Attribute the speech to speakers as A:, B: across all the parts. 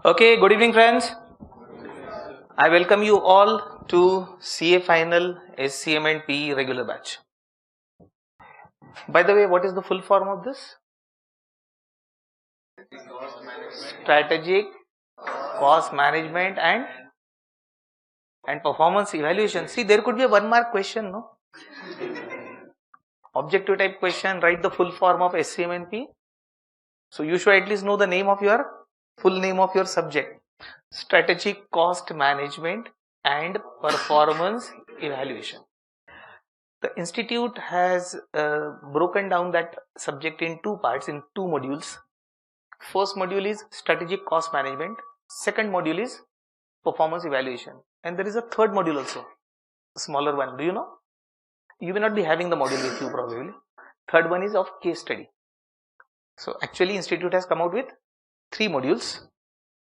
A: Okay, good evening friends. I welcome you all to CA Final SCM and PE regular batch. By the way, what is the full form of this? Strategic cost management and performance evaluation. See, there could be a 1 mark question, no? Objective type question, write the full form of SCM and PE. So you should at least know the name of your full name of your subject. Strategic cost management and performance evaluation. The institute has broken down that subject in two parts, in two modules. First module is strategic cost management. Second module is performance evaluation. And there is a third module also, a smaller one. Do you know? You may not be having the module with you probably. Third one is of case study. So actually institute has come out with 3 modules.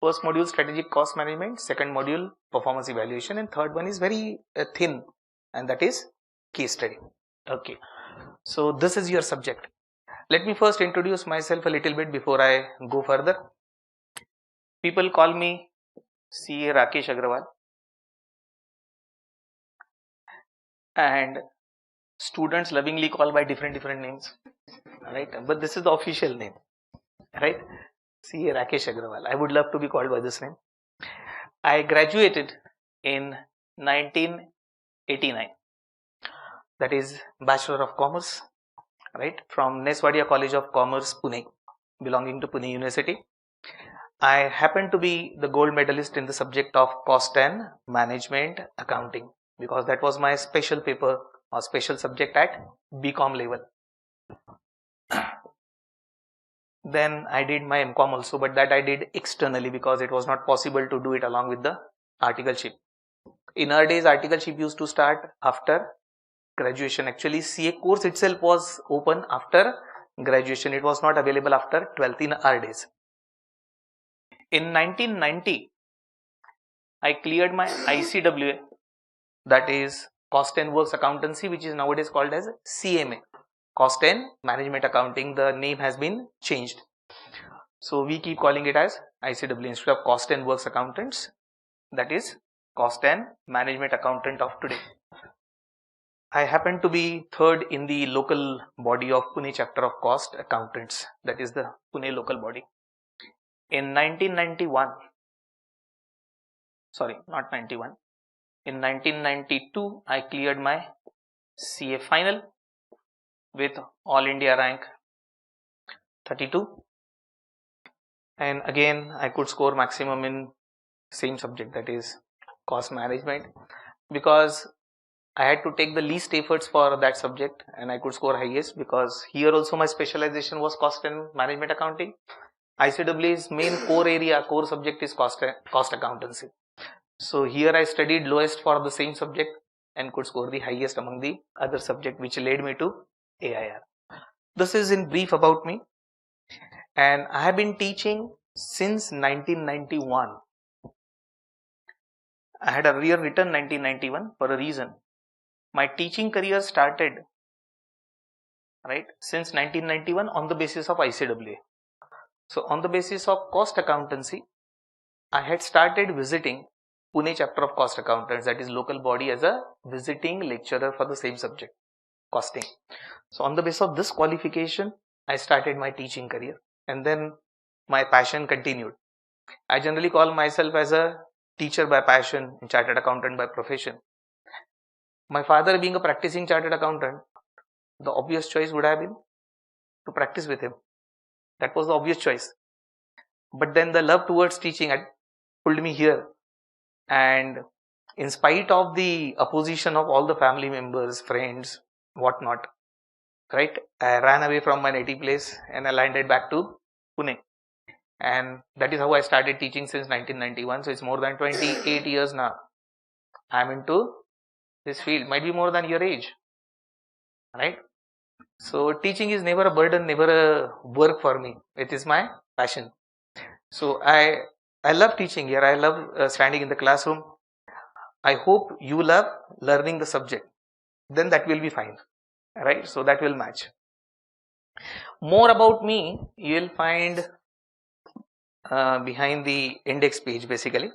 A: First module strategic cost management, second module performance evaluation, and third one is very thin, and that is case study. Okay, so this is your subject. Let me first introduce myself a little bit before I go further. People call me CA Rakesh Agrawal, and students lovingly call by different names, right? But this is the official name, right? CA Rakesh Agrawal. I would love to be called by this name. I graduated in 1989. That is Bachelor of Commerce, right, from Neswadia College of Commerce, Pune, belonging to Pune University. I happen to be the gold medalist in the subject of cost and management accounting, because that was my special paper or special subject at BCom level. Then I did my MCom also, but that I did externally because it was not possible to do it along with the articleship. In our days, articleship used to start after graduation. Actually, CA course itself was open after graduation. It was not available after 12th in our days. In 1990, I cleared my ICWA, that is Cost and Works Accountancy, which is nowadays called as CMA, Cost and Management Accounting. The name has been changed. So we keep calling it as ICWA instead of Cost and Works Accountants, that is Cost and Management Accountant of today. I happen to be third in the local body of Pune chapter of Cost Accountants, that is the Pune local body. In 1991, sorry, not 91, in 1992, I cleared my CA final with All India rank 32. And again, I could score maximum in same subject, that is cost management, because I had to take the least efforts for that subject and I could score highest, because here also my specialization was cost and management accounting. ICWA's main core subject is cost accountancy. So here I studied lowest for the same subject and could score the highest among the other subject, which led me to AIR. This is in brief about me, and I have been teaching since 1991. I had a year written 1991 for a reason. My teaching career started, right, since 1991 on the basis of ICWA. So on the basis of cost accountancy, I had started visiting Pune chapter of Cost Accountants, that is local body, as a visiting lecturer for the same subject, costing. So on the basis of this qualification, I started my teaching career, and then my passion continued. I generally call myself as a teacher by passion and chartered accountant by profession. My father being a practicing chartered accountant, the obvious choice would have been to practice with him. That was the obvious choice. But then the love towards teaching had pulled me here, and in spite of the opposition of all the family members, friends, whatnot, right, I ran away from my native place and I landed back to Pune, and that is how I started teaching since 1991. So it's more than 28 years now I'm into this field. Might be more than your age, right? So teaching is never a burden, never a work for me. It is my passion. So I love teaching here. I love standing in the classroom. I hope you love learning the subject. Then that will be fine, right? So that will match. More about me, you will find behind the index page. Basically,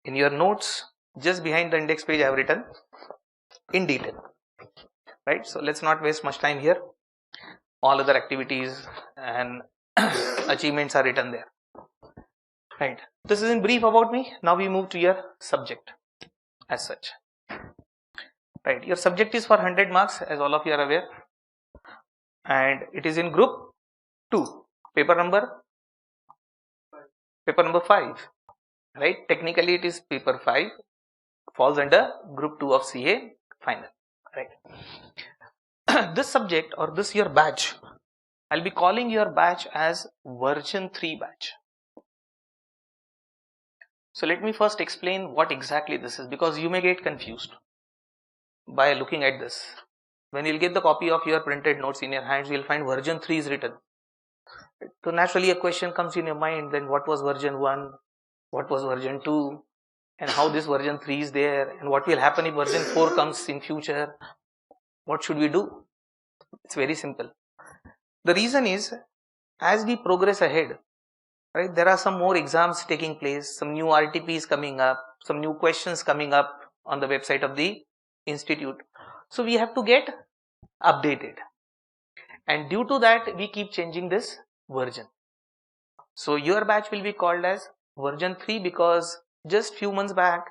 A: in your notes, just behind the index page, I have written in detail, right? So let's not waste much time here. All other activities and achievements are written there, right? This is in brief about me. Now we move to your subject as such, right? Your subject is for 100 marks, as all of you are aware, and it is in group 2, paper number 5, right? Technically it is paper 5, falls under group 2 of CA final, right? This subject, or this your batch, I'll be calling your batch as version 3 batch. So let me first explain what exactly this is, because you may get confused by looking at this. When you'll get the copy of your printed notes in your hands, you'll find version 3 is written. So naturally a question comes in your mind, then what was version 1, what was version 2, and how this version 3 is there, and what will happen if version 4 comes in future, what should we do? It's very simple. The reason is, as we progress ahead, right, there are some more exams taking place, some new RTPs coming up, some new questions coming up on the website of the institute. So we have to get updated, and due to that we keep changing this version. So your batch will be called as version 3 because just few months back,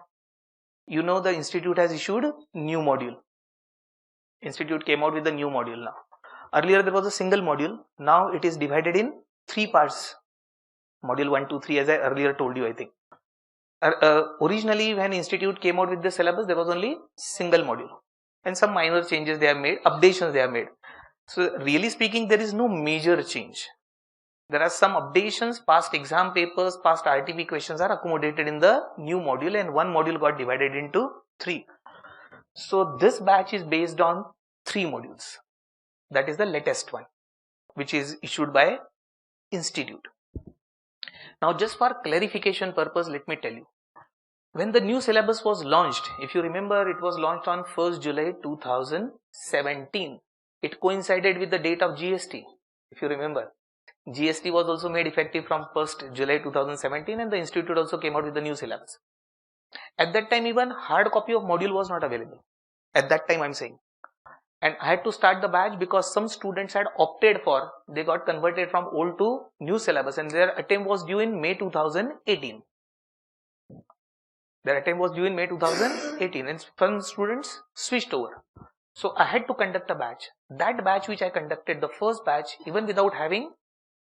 A: you know, the institute has issued new module. Institute came out with the new module now. Earlier there was a single module, now it is divided in 3 parts. Module 1, 2, 3, as I earlier told you, I think. Originally when institute came out with the syllabus, there was only single module, and some minor changes they have made, updations they have made. So really speaking, there is no major change. There are some updations, past exam papers, past RTP questions are accommodated in the new module, and one module got divided into 3. So this batch is based on 3 modules. That is the latest one, which is issued by institute. Now just for clarification purpose, let me tell you. When the new syllabus was launched, if you remember, it was launched on 1st July 2017. It coincided with the date of GST, if you remember. GST was also made effective from 1st July 2017, and the institute also came out with the new syllabus. At that time, even hard copy of module was not available. At that time, I'm saying. And I had to start the batch because some students had opted for, they got converted from old to new syllabus, and their attempt was due in May 2018. Their attempt was due in May 2018, and some students switched over. So I had to conduct a batch. That batch which I conducted, the first batch, even without having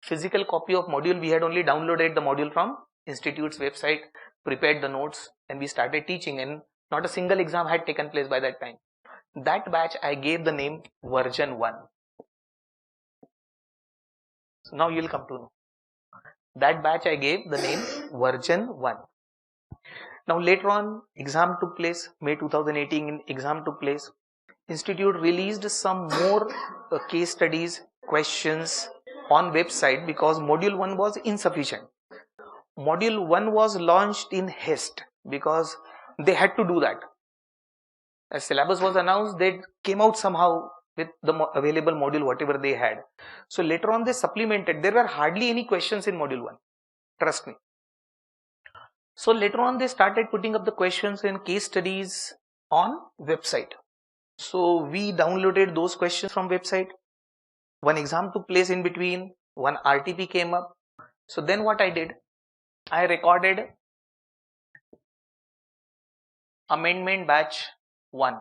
A: physical copy of module, we had only downloaded the module from institute's website, prepared the notes, and we started teaching, and not a single exam had taken place by that time. That batch I gave the name version 1. So now you'll come to know. That batch I gave the name version 1. Now later on, exam took place, May 2018 exam took place. Institute released some more case studies, questions on website because module 1 was insufficient. Module 1 was launched in haste because they had to do that. As syllabus was announced, they came out somehow with the available module, whatever they had. So later on they supplemented. There were hardly any questions in module 1. Trust me. So later on they started putting up the questions and case studies on website. So we downloaded those questions from website. One exam took place in between. One RTP came up. So then what I did, I recorded amendment batch 1.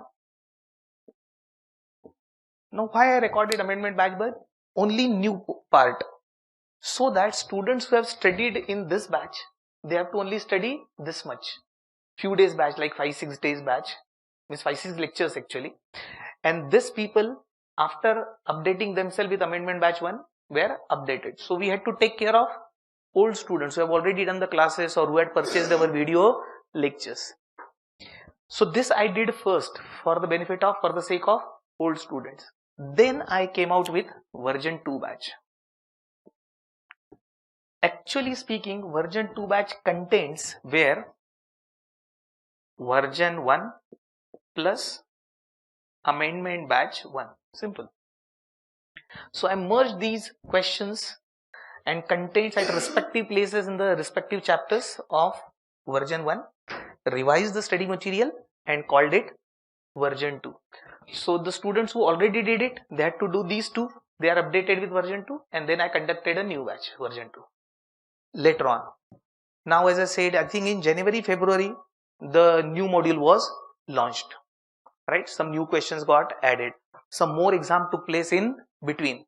A: Now why I recorded amendment batch 1? Only new part. So that students who have studied in this batch, they have to only study this much. Few days batch, like 5-6 days batch, means 5-6 lectures actually. And these people, after updating themselves with amendment batch 1, were updated. So we had to take care of old students who have already done the classes or who had purchased our video lectures. So this I did first for the benefit of, for the sake of old students. Then I came out with version 2 batch. Actually speaking, version 2 batch contains where version 1 plus amendment batch 1. Simple. So I merged these questions and contains at respective places in the respective chapters of version 1, revised the study material and called it version 2. So the students who already did it, they had to do these two. They are updated with version 2, and then I conducted a new batch, version 2, later on. Now, as I said, I think in January, February, the new module was launched, right? Some new questions got added. Some more exam took place in between.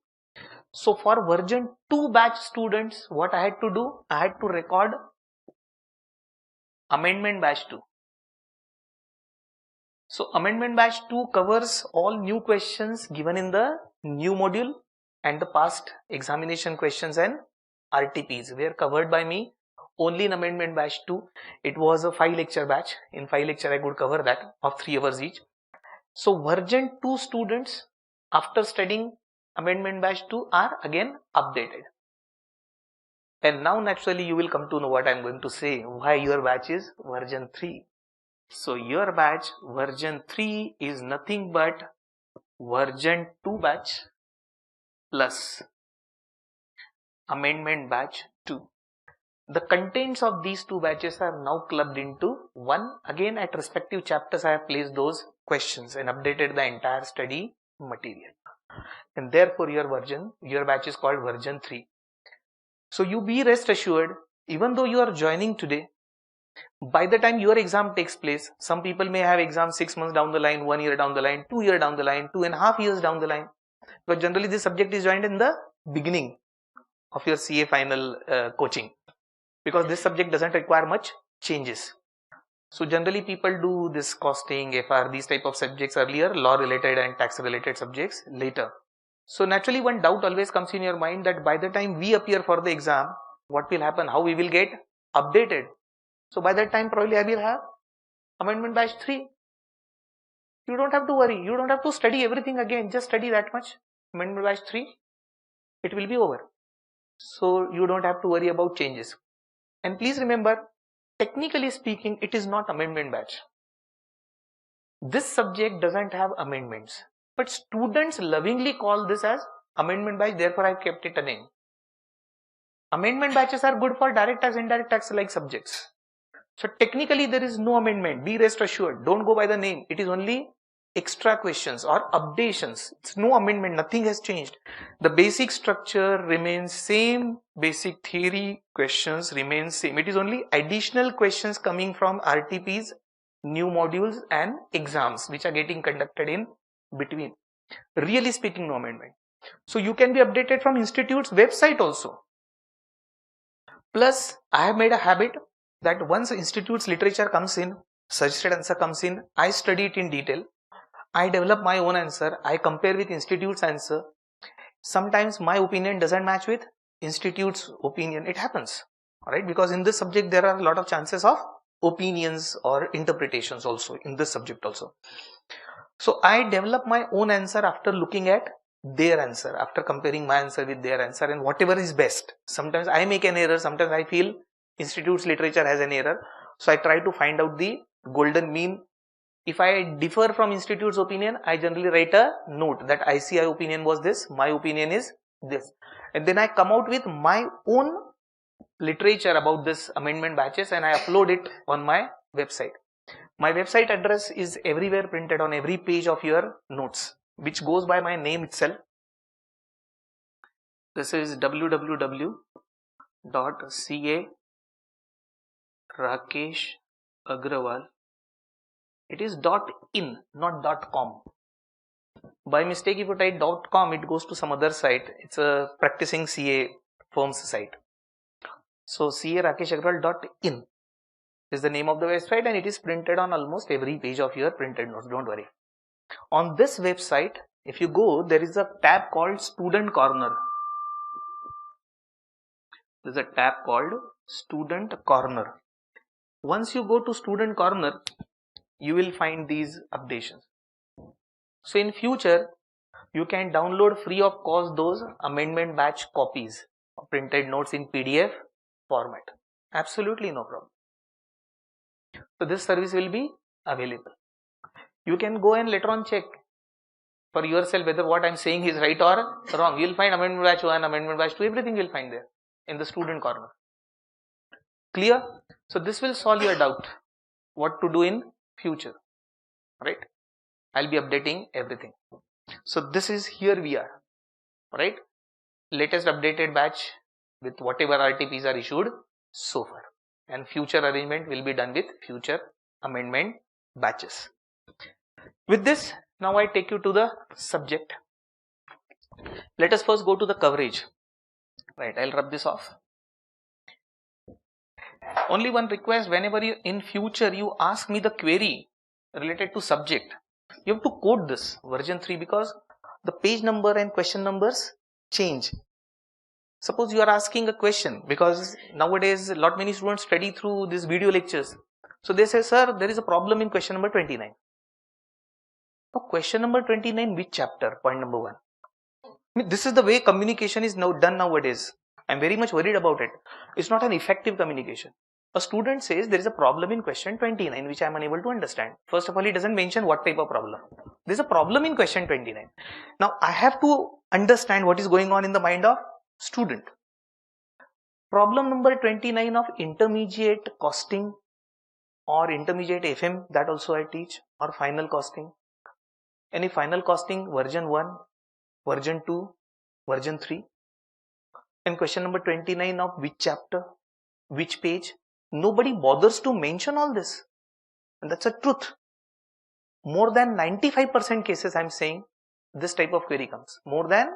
A: So for version 2 batch students, what I had to do, I had to record amendment batch 2. So amendment batch 2 covers all new questions given in the new module, and the past examination questions and RTPs were covered by me only in amendment batch 2. It was a 5 lecture batch. In 5 lecture I could cover that of 3 hours each. So version 2 students, after studying amendment batch 2, are again updated. And now naturally you will come to know what I am going to say, why your batch is version 3. So your batch version 3 is nothing but version 2 batch plus amendment batch 2. The contents of these two batches are now clubbed into one. Again, at respective chapters I have placed those questions and updated the entire study material. And therefore your batch is called version 3. So you be rest assured, even though you are joining today, by the time your exam takes place, some people may have exam 6 months down the line, 1 year down the line, 2 years down the line, 2.5 years down the line. But generally this subject is joined in the beginning of your CA final coaching, because this subject doesn't require much changes. So generally people do this costing, FR, these type of subjects earlier, law related and tax related subjects later. So naturally one doubt always comes in your mind that by the time we appear for the exam, what will happen, how we will get updated. So by that time probably I will have amendment batch 3. You don't have to worry, you don't have to study everything again, just study that much. Amendment batch 3, it will be over. So you don't have to worry about changes. And please remember, technically speaking, it is not amendment batch. This subject doesn't have amendments, but students lovingly call this as amendment batch, therefore I kept it a name. Amendment batches are good for direct tax, indirect tax like subjects. So technically there is no amendment, be rest assured, don't go by the name, it is only extra questions or updations. It's no amendment, nothing has changed. The basic structure remains same, basic theory questions remain same. It is only additional questions coming from RTPs, new modules and exams which are getting conducted in between. Really speaking, no amendment. So you can be updated from institute's website also. Plus I have made a habit that once institute's literature comes in, suggested answer comes in, I study it in detail. I develop my own answer, I compare with institute's answer. Sometimes my opinion doesn't match with institute's opinion, it happens, alright, because in this subject there are a lot of chances of opinions or interpretations also in this subject also. So I develop my own answer after looking at their answer, after comparing my answer with their answer, and whatever is best. Sometimes I make an error, sometimes I feel institute's literature has an error, so I try to find out the golden mean. If I differ from institute's opinion, I generally write a note that ICI opinion was this, my opinion is this, and then I come out with my own literature about this amendment batches and I upload it on my website. My website address is everywhere printed on every page of your notes, which goes by my name itself. This is www.ca.Rakesh.Agrawal. It is .in, not .com. By mistake, if you type .com, it goes to some other site. It's a practicing CA firm's site. So ca.Rakesh.Agrawal.in is the name of the website, and it is printed on almost every page of your printed notes. Don't worry. On this website, if you go, there is a tab called Student Corner. There is a tab called Student Corner. Once you go to Student Corner, you will find these updations. So in future, you can download free of cost those amendment batch copies of printed notes in PDF format. Absolutely no problem. So this service will be available. You can go and later on check for yourself whether what I am saying is right or wrong. You will find amendment batch 1, amendment batch 2, everything you will find there. in the student corner. Clear? So this will solve your doubt what to do in future, right? I'll be updating everything. So this is, here we are, right? Latest updated batch with whatever RTPs are issued so far, and future arrangement will be done with future amendment batches. With this, now I take you to the subject. Let us first go to the coverage, right? I'll rub this off. Only one request, whenever you in future you ask me the query related to subject, you have to code this version 3, because the page number and question numbers change. Suppose you are asking a question, because nowadays lot many students study through these video lectures. So they say, sir, there is a problem in question number 29. Now question number 29, which chapter? Point number 1. I mean, this is the way communication is now done nowadays. I am very much worried about it. It's not an effective communication. A student says there is a problem in question 29 which I am unable to understand. First of all, he doesn't mention what type of problem. There is a problem in question 29. Now I have to understand what is going on in the mind of student. Problem number 29 of intermediate costing or intermediate FM, that also I teach, or final costing. Any final costing version 1, version 2, version 3. And question number 29 of which chapter, which page. Nobody bothers to mention all this, and that's a truth. More than 95% cases I am saying this type of query comes. More than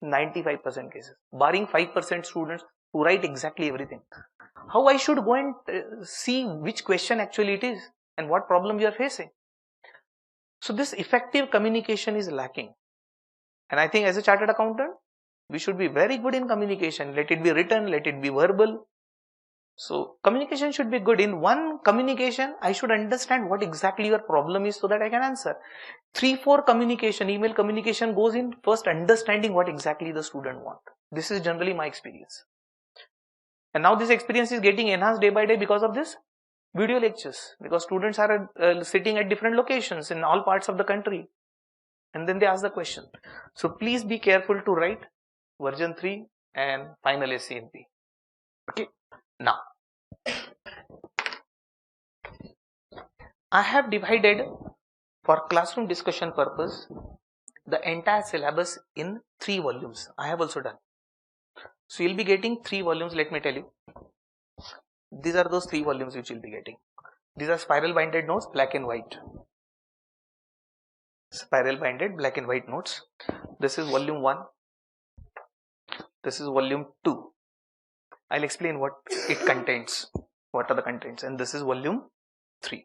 A: 95% cases, barring 5% students who write exactly everything. How I should go and see which question actually it is and what problem you are facing? So this effective communication is lacking, and I think as a chartered accountant we should be very good in communication. Let it be written, let it be verbal. So communication should be good. In one communication I should understand what exactly your problem is so that I can answer. 3-4 communication, email communication goes in first understanding what exactly the student wants. This is generally my experience. And now this experience is getting enhanced day by day because of this video lectures, because students are sitting at different locations in all parts of the country, and then they ask the question. So please be careful to write version 3 and final SCMP. Okay. Now, I have divided for classroom discussion purpose the entire syllabus in 3 volumes. I have also done. So you'll be getting 3 volumes, let me tell you. These are those 3 volumes which you'll be getting. These are spiral binded notes, black and white. Spiral binded black and white notes. This is volume 1. This is volume 2. I'll explain what it contains, what are the contents, and this is volume 3.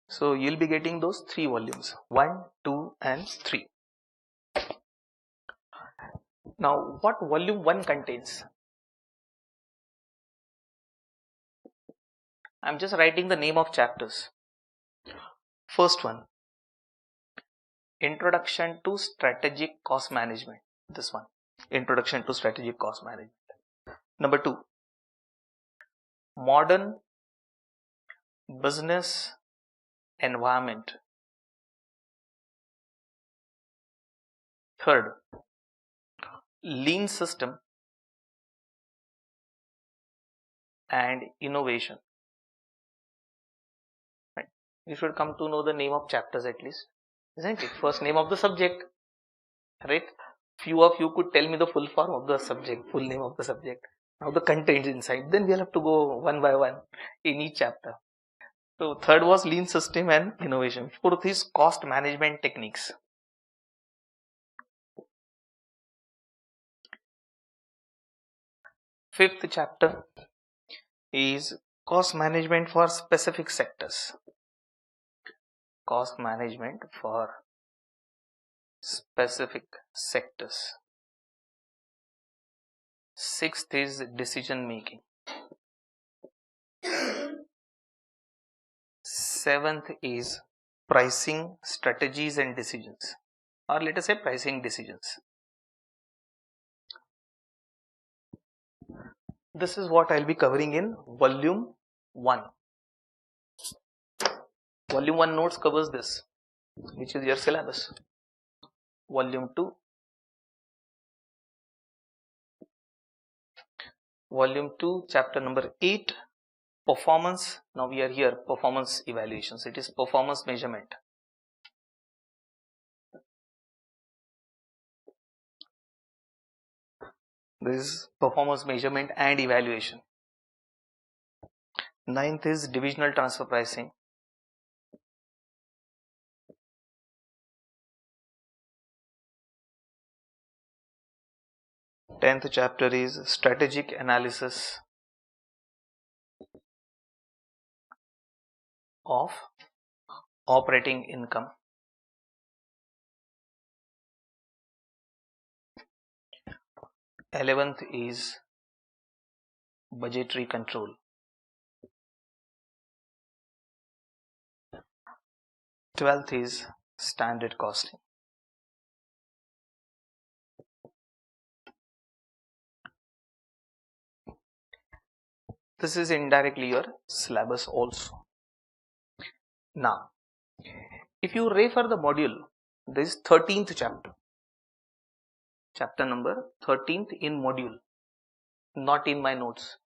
A: So you'll be getting those 3 volumes, 1, 2 and 3. Now what volume 1 contains? I'm just writing the name of chapters. First one, Introduction to Strategic Cost Management. This one, Introduction to Strategic Cost Management. Number 2, Modern Business Environment. Third, Lean System and Innovation. Right. You should come to know the name of chapters at least, isn't it? First, name of the subject, right? Few of you could tell me the full form of the subject, full name of the subject. Now the contents inside, then we'll have to go one by one in each chapter. So third was Lean System and Innovation. Fourth is Cost Management Techniques. Fifth chapter is Cost Management for Specific Sectors. Cost Management for Specific Sectors. Sixth is Decision Making. Seventh is Pricing Strategies and Decisions, or let us say Pricing Decisions. This is what I'll be covering in volume 1. Volume 1 notes covers this, which is your syllabus. Volume 2, volume 2, chapter number 8, performance. Now we are here, performance evaluations. It is performance measurement. This is performance measurement and evaluation. 9th is divisional transfer pricing. 10th chapter is strategic analysis of operating income. 11th is budgetary control. 12th is standard costing. This is indirectly your syllabus also. Now, if you refer the module, this is 13th chapter. Chapter number 13th in module, not in my notes.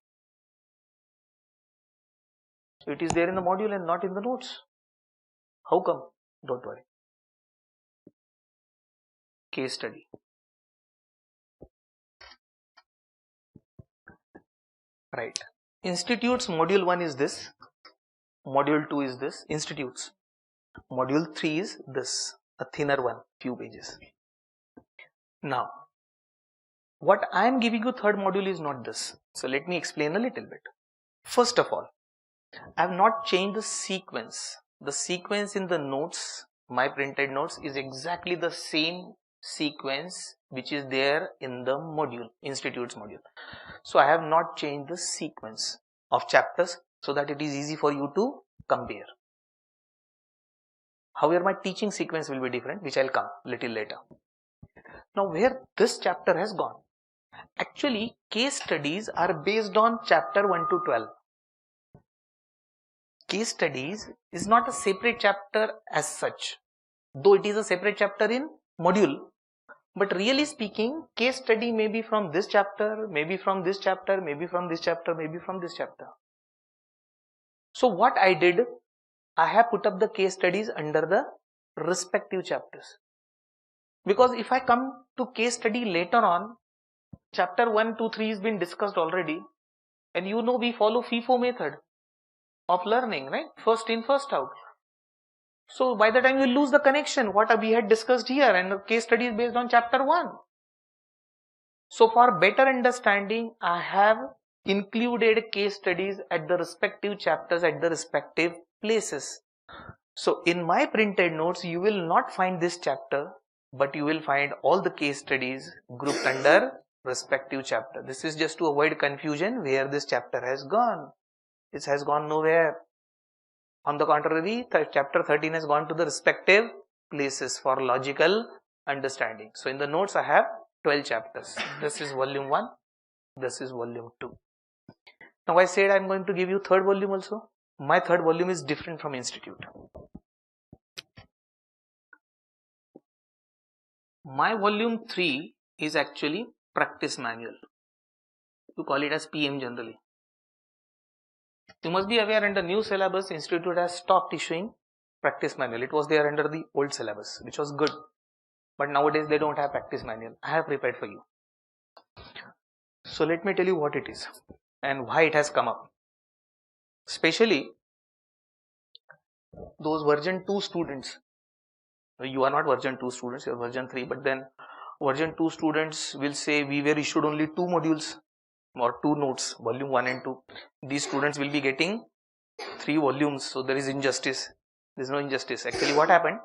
A: So it is there in the module and not in the notes. How come? Don't worry. Case study. Right. Institutes module 1 is this. Module 2 is this. Institutes. Module 3 is this. A thinner one, few pages. Now, what I am giving you third module is not this. So let me explain a little bit. First of all, I have not changed the sequence. The sequence in the notes, my printed notes, is exactly the same sequence which is there in the module, Institutes module. So I have not changed the sequence of chapters so that it is easy for you to compare. However, my teaching sequence will be different, which I'll come little later. Now, where this chapter has gone? Actually, case studies are based on chapter 1 to 12. Case studies is not a separate chapter as such, though it is a separate chapter in module. But really speaking, case study may be from this chapter, maybe from this chapter, maybe from this chapter, maybe from this chapter. So what I did, I have put up the case studies under the respective chapters. Because if I come to case study later on, chapter 1, 2, 3 has been discussed already, and you know we follow FIFO method of learning, right? First in, first out. So by the time you lose the connection, what we had discussed here, and the case study is based on chapter 1. So for better understanding, I have included case studies at the respective chapters at the respective places. So in my printed notes, you will not find this chapter, but you will find all the case studies grouped under respective chapter. This is just to avoid confusion where this chapter has gone. It has gone nowhere. On the contrary, chapter 13 has gone to the respective places for logical understanding. So in the notes I have 12 chapters. This is volume 1. This is volume 2. Now I said I am going to give you third volume also. My third volume is different from Institute. My volume 3 is actually practice manual. You call it as PM generally. You must be aware under new syllabus, Institute has stopped issuing practice manual. It was there under the old syllabus, which was good. But nowadays they don't have practice manual. I have prepared for you. So let me tell you what it is and why it has come up. Especially those version 2 students. You are not version 2 students, you are version 3. But then version 2 students will say we were issued only 2 modules or 2 notes, volume 1 and 2. These students will be getting 3 volumes. So there is injustice. There is no injustice. Actually what happened?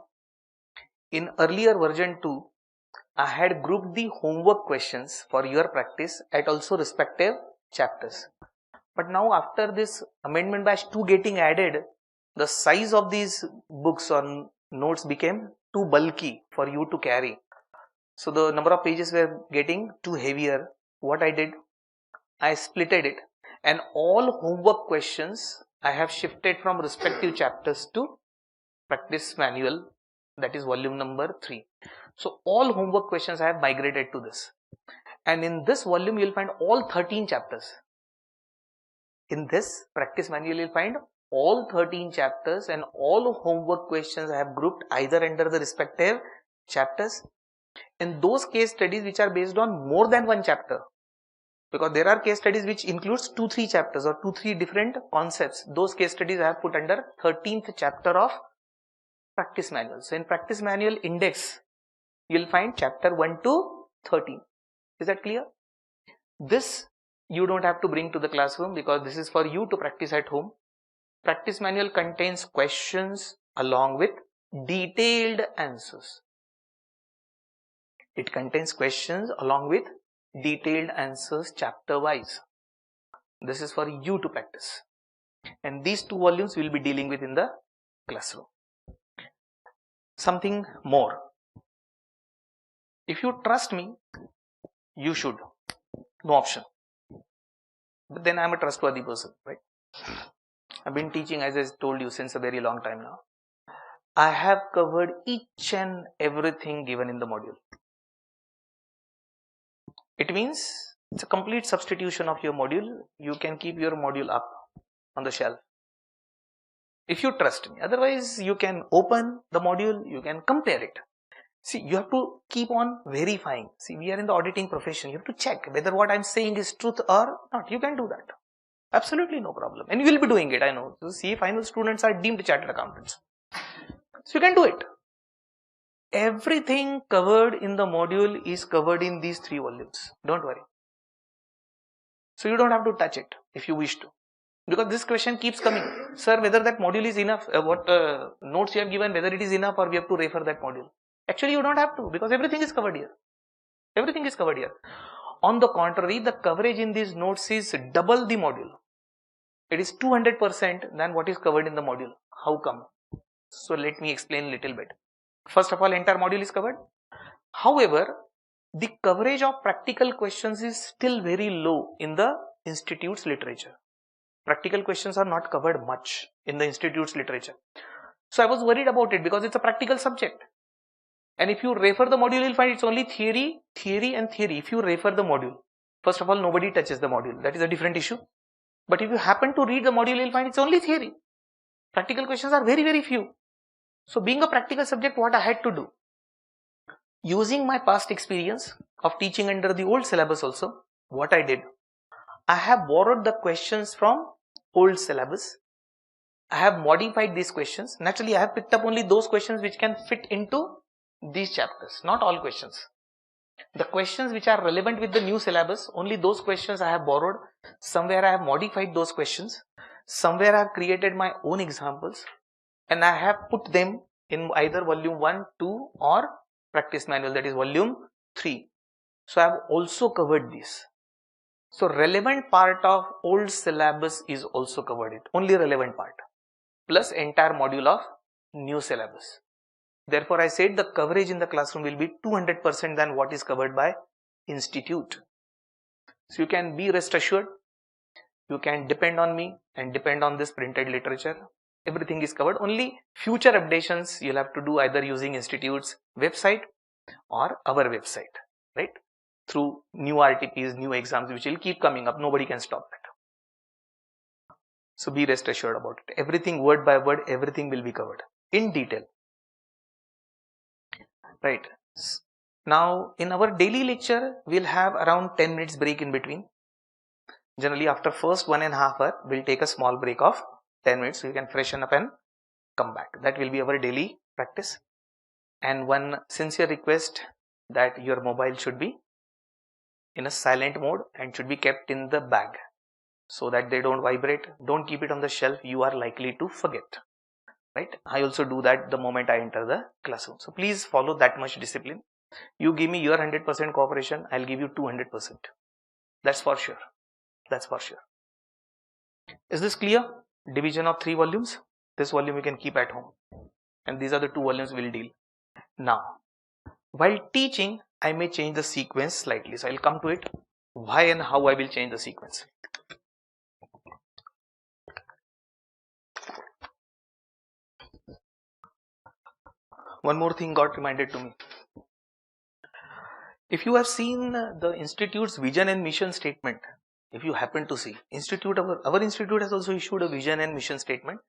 A: In earlier version 2, I had grouped the homework questions for your practice at also respective chapters. But now after this amendment batch 2 getting added, the size of these books or notes became too bulky for you to carry. So the number of pages were getting too heavier. What I did, I splitted it, and all homework questions I have shifted from respective chapters to practice manual, that is volume number 3. So all homework questions I have migrated to this. And in this volume, you'll find all 13 chapters. In this practice manual, you'll find all 13 chapters and all homework questions I have grouped either under the respective chapters. And those case studies which are based on more than one chapter, because there are case studies which includes 2-3 chapters or 2-3 different concepts. Those case studies I have put under 13th chapter of practice manual. So in practice manual index, you'll find chapter 1 to 13. Is that clear? This you don't have to bring to the classroom because this is for you to practice at home. Practice manual contains questions along with detailed answers. It contains questions along with detailed answers chapter wise. This is for you to practice. And these 2 volumes we will be dealing with in the classroom. Something more. If you trust me, you should. No option. But then I am a trustworthy person, right? I've been teaching, as I told you, since a very long time now. I have covered each and everything given in the module. It means it's a complete substitution of your module. You can keep your module up on the shelf. If you trust me. Otherwise, you can open the module, you can compare it. See, you have to keep on verifying. See, we are in the auditing profession. You have to check whether what I'm saying is truth or not. You can do that. Absolutely no problem. And you will be doing it, I know. So, CA final students are deemed chartered accountants. So, you can do it. Everything covered in the module is covered in these 3 volumes. Don't worry. So, you don't have to touch it if you wish to. Because this question keeps coming. Sir, whether that module is enough, what notes you have given, whether it is enough or we have to refer that module. Actually, you don't have to because everything is covered here. Everything is covered here. On the contrary, the coverage in these notes is double the module. It is 200% than what is covered in the module. How come? So let me explain a little bit. First of all, entire module is covered. However, the coverage of practical questions is still very low in the institute's literature. Practical questions are not covered much in the institute's literature. So I was worried about it because it's a practical subject. And if you refer the module, you'll find it's only theory, theory and theory. If you refer the module, first of all, nobody touches the module. That is a different issue. But if you happen to read the module, you'll find it's only theory. Practical questions are very, very few. So being a practical subject, what I had to do? Using my past experience of teaching under the old syllabus also, what I did? I have borrowed the questions from old syllabus. I have modified these questions. Naturally, I have picked up only those questions which can fit into these chapters, not all questions. The questions which are relevant with the new syllabus, only those questions I have borrowed. Somewhere I have modified those questions. Somewhere I have created my own examples and I have put them in either volume 1, 2 or practice manual, that is volume 3. So I have also covered this. So relevant part of old syllabus is also covered, it only relevant part plus entire module of new syllabus. Therefore, I said the coverage in the classroom will be 200% than what is covered by institute. So you can be rest assured, you can depend on me and depend on this printed literature. Everything is covered. Only future updations you'll have to do either using institute's website or our website, right? Through new RTPs, new exams which will keep coming up. Nobody can stop that. So be rest assured about it. Everything word by word, everything will be covered in detail. Right. Now in our daily lecture, we'll have around 10 minutes break in between. Generally after first 1.5 hours, we'll take a small break of 10 minutes so you can freshen up and come back. That will be our daily practice. And one sincere request that your mobile should be in a silent mode and should be kept in the bag so that they don't vibrate. Don't keep it on the shelf. You are likely to forget. Right? I also do that the moment I enter the classroom. So please follow that much discipline. You give me your 100% cooperation, I'll give you 200%. That's for sure. That's for sure. Is this clear? Division of 3 volumes. This volume you can keep at home. And these are the 2 volumes we'll deal. Now, while teaching, I may change the sequence slightly. So I'll come to it. Why and how I will change the sequence. One more thing got reminded to me. If you have seen the institute's vision and mission statement, if you happen to see, our institute has also issued a vision and mission statement,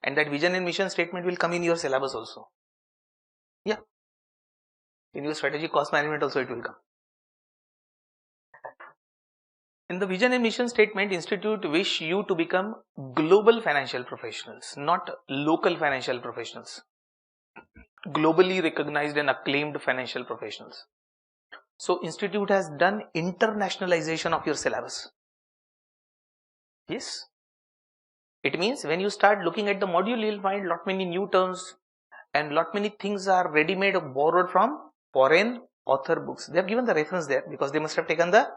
A: and that vision and mission statement will come in your syllabus also. Yeah, in your strategic cost management also it will come. In the vision and mission statement, institute wish you to become global financial professionals, not local financial professionals. Globally recognized and acclaimed financial professionals. So institute has done internationalization of your syllabus. Yes. It means when you start looking at the module, you'll find lot many new terms and lot many things are ready-made or borrowed from foreign author books. They have given the reference there because they must have taken the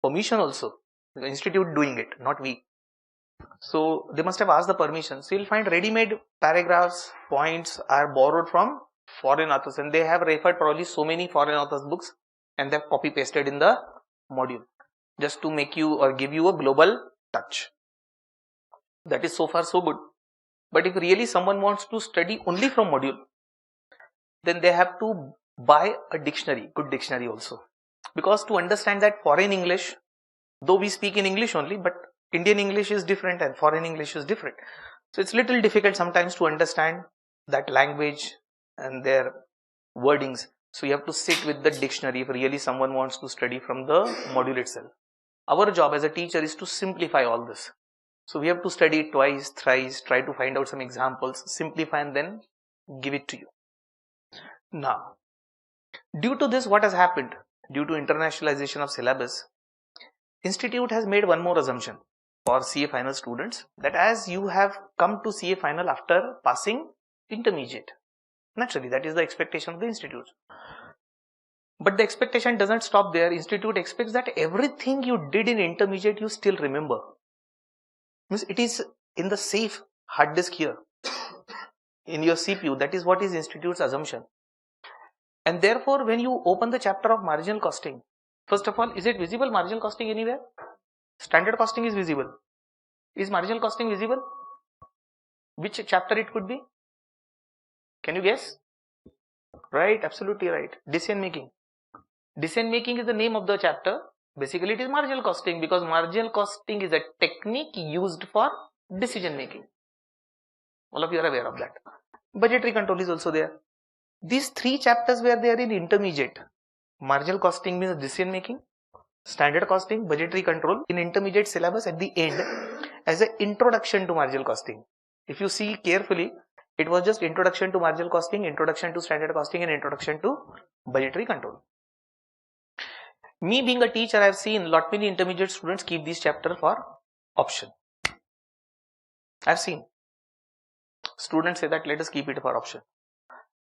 A: permission also. The institute doing it, not we. So they must have asked the permission. So you'll find ready-made paragraphs, points are borrowed from foreign authors, and they have referred probably so many foreign authors books and they have copy pasted in the module just to make you or give you a global touch. That is so far so good. But if really someone wants to study only from module, then they have to buy a dictionary, good dictionary also. Because to understand that foreign English, though we speak in English only, but Indian English is different and foreign English is different. So it's little difficult sometimes to understand that language and their wordings. So you have to sit with the dictionary if really someone wants to study from the module itself. Our job as a teacher is to simplify all this. So we have to study it twice, thrice, try to find out some examples, simplify and then give it to you. Now, due to this, what has happened? Due to internationalization of syllabus, institute has made one more assumption for CA final students, that as you have come to CA final after passing intermediate, naturally that is the expectation of the institute. But the expectation doesn't stop there. Institute expects that everything you did in intermediate you still remember. Means it is in the safe hard disk here in your CPU. That is what is institute's assumption. And therefore when you open the chapter of marginal costing, first of all, is it visible marginal costing anywhere? Standard costing is visible. Is marginal costing visible? Which chapter it could be? Can you guess? Right, absolutely right. Decision making. Decision making is the name of the chapter. Basically it is marginal costing because marginal costing is a technique used for decision making. All of you are aware of that. Budgetary control is also there. These three chapters were there in intermediate. Marginal costing means decision making, standard costing, budgetary control in intermediate syllabus at the end as an introduction to marginal costing. If you see carefully, it was just introduction to marginal costing, introduction to standard costing and introduction to budgetary control. Me being a teacher, I have seen lot many intermediate students keep this chapter for option. I have seen students say that let us keep it for option.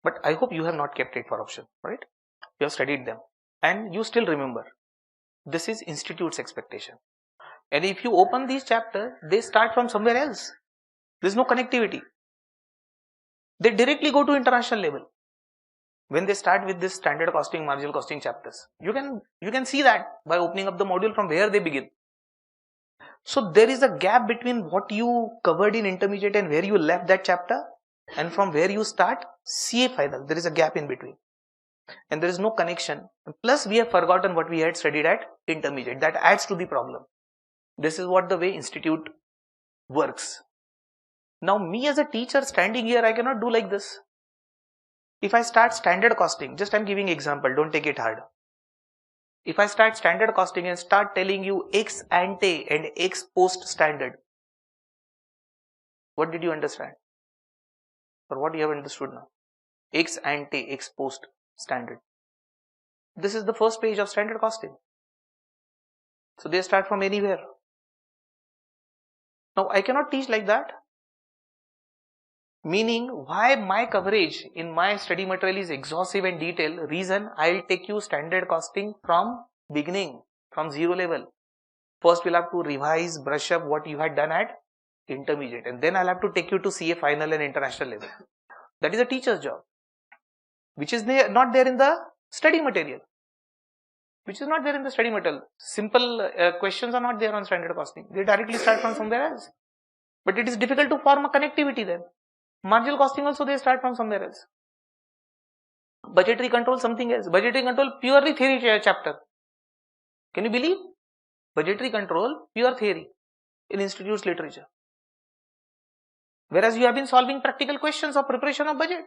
A: But I hope you have not kept it for option, right? You have studied them and you still remember. This is institute's expectation. And if you open these chapters, they start from somewhere else. There is no connectivity. They directly go to international level. When they start with this standard costing, marginal costing chapters, you can see that by opening up the module from where they begin. So there is a gap between what you covered in intermediate and where you left that chapter, and from where you start CA final. There is a gap in between, and there is no connection. Plus, we have forgotten what we had studied at intermediate. That adds to the problem. This is what the way institute works. Now, me as a teacher standing here, I cannot do like this. If I start standard costing, just I'm giving example, don't take it hard. If I start standard costing and start telling you ex ante and ex post standard, what did you understand? Or what you have understood now? Ex ante, ex post standard. This is the first page of standard costing. So they start from anywhere. Now I cannot teach like that. Meaning why my coverage in my study material is exhaustive and detailed. Reason, I'll take you standard costing from beginning, from zero level. First we'll have to revise, brush up what you had done at intermediate, and then I'll have to take you to CA final and international level. That is a teacher's job, which is not there in the study material. Simple questions are not there on standard costing. They directly start from somewhere else. But it is difficult to form a connectivity then. Marginal costing also they start from somewhere else. Budgetary control something else. Budgetary control purely theory chapter. Can you believe? Budgetary control pure theory in institute's literature. Whereas you have been solving practical questions of preparation of budget.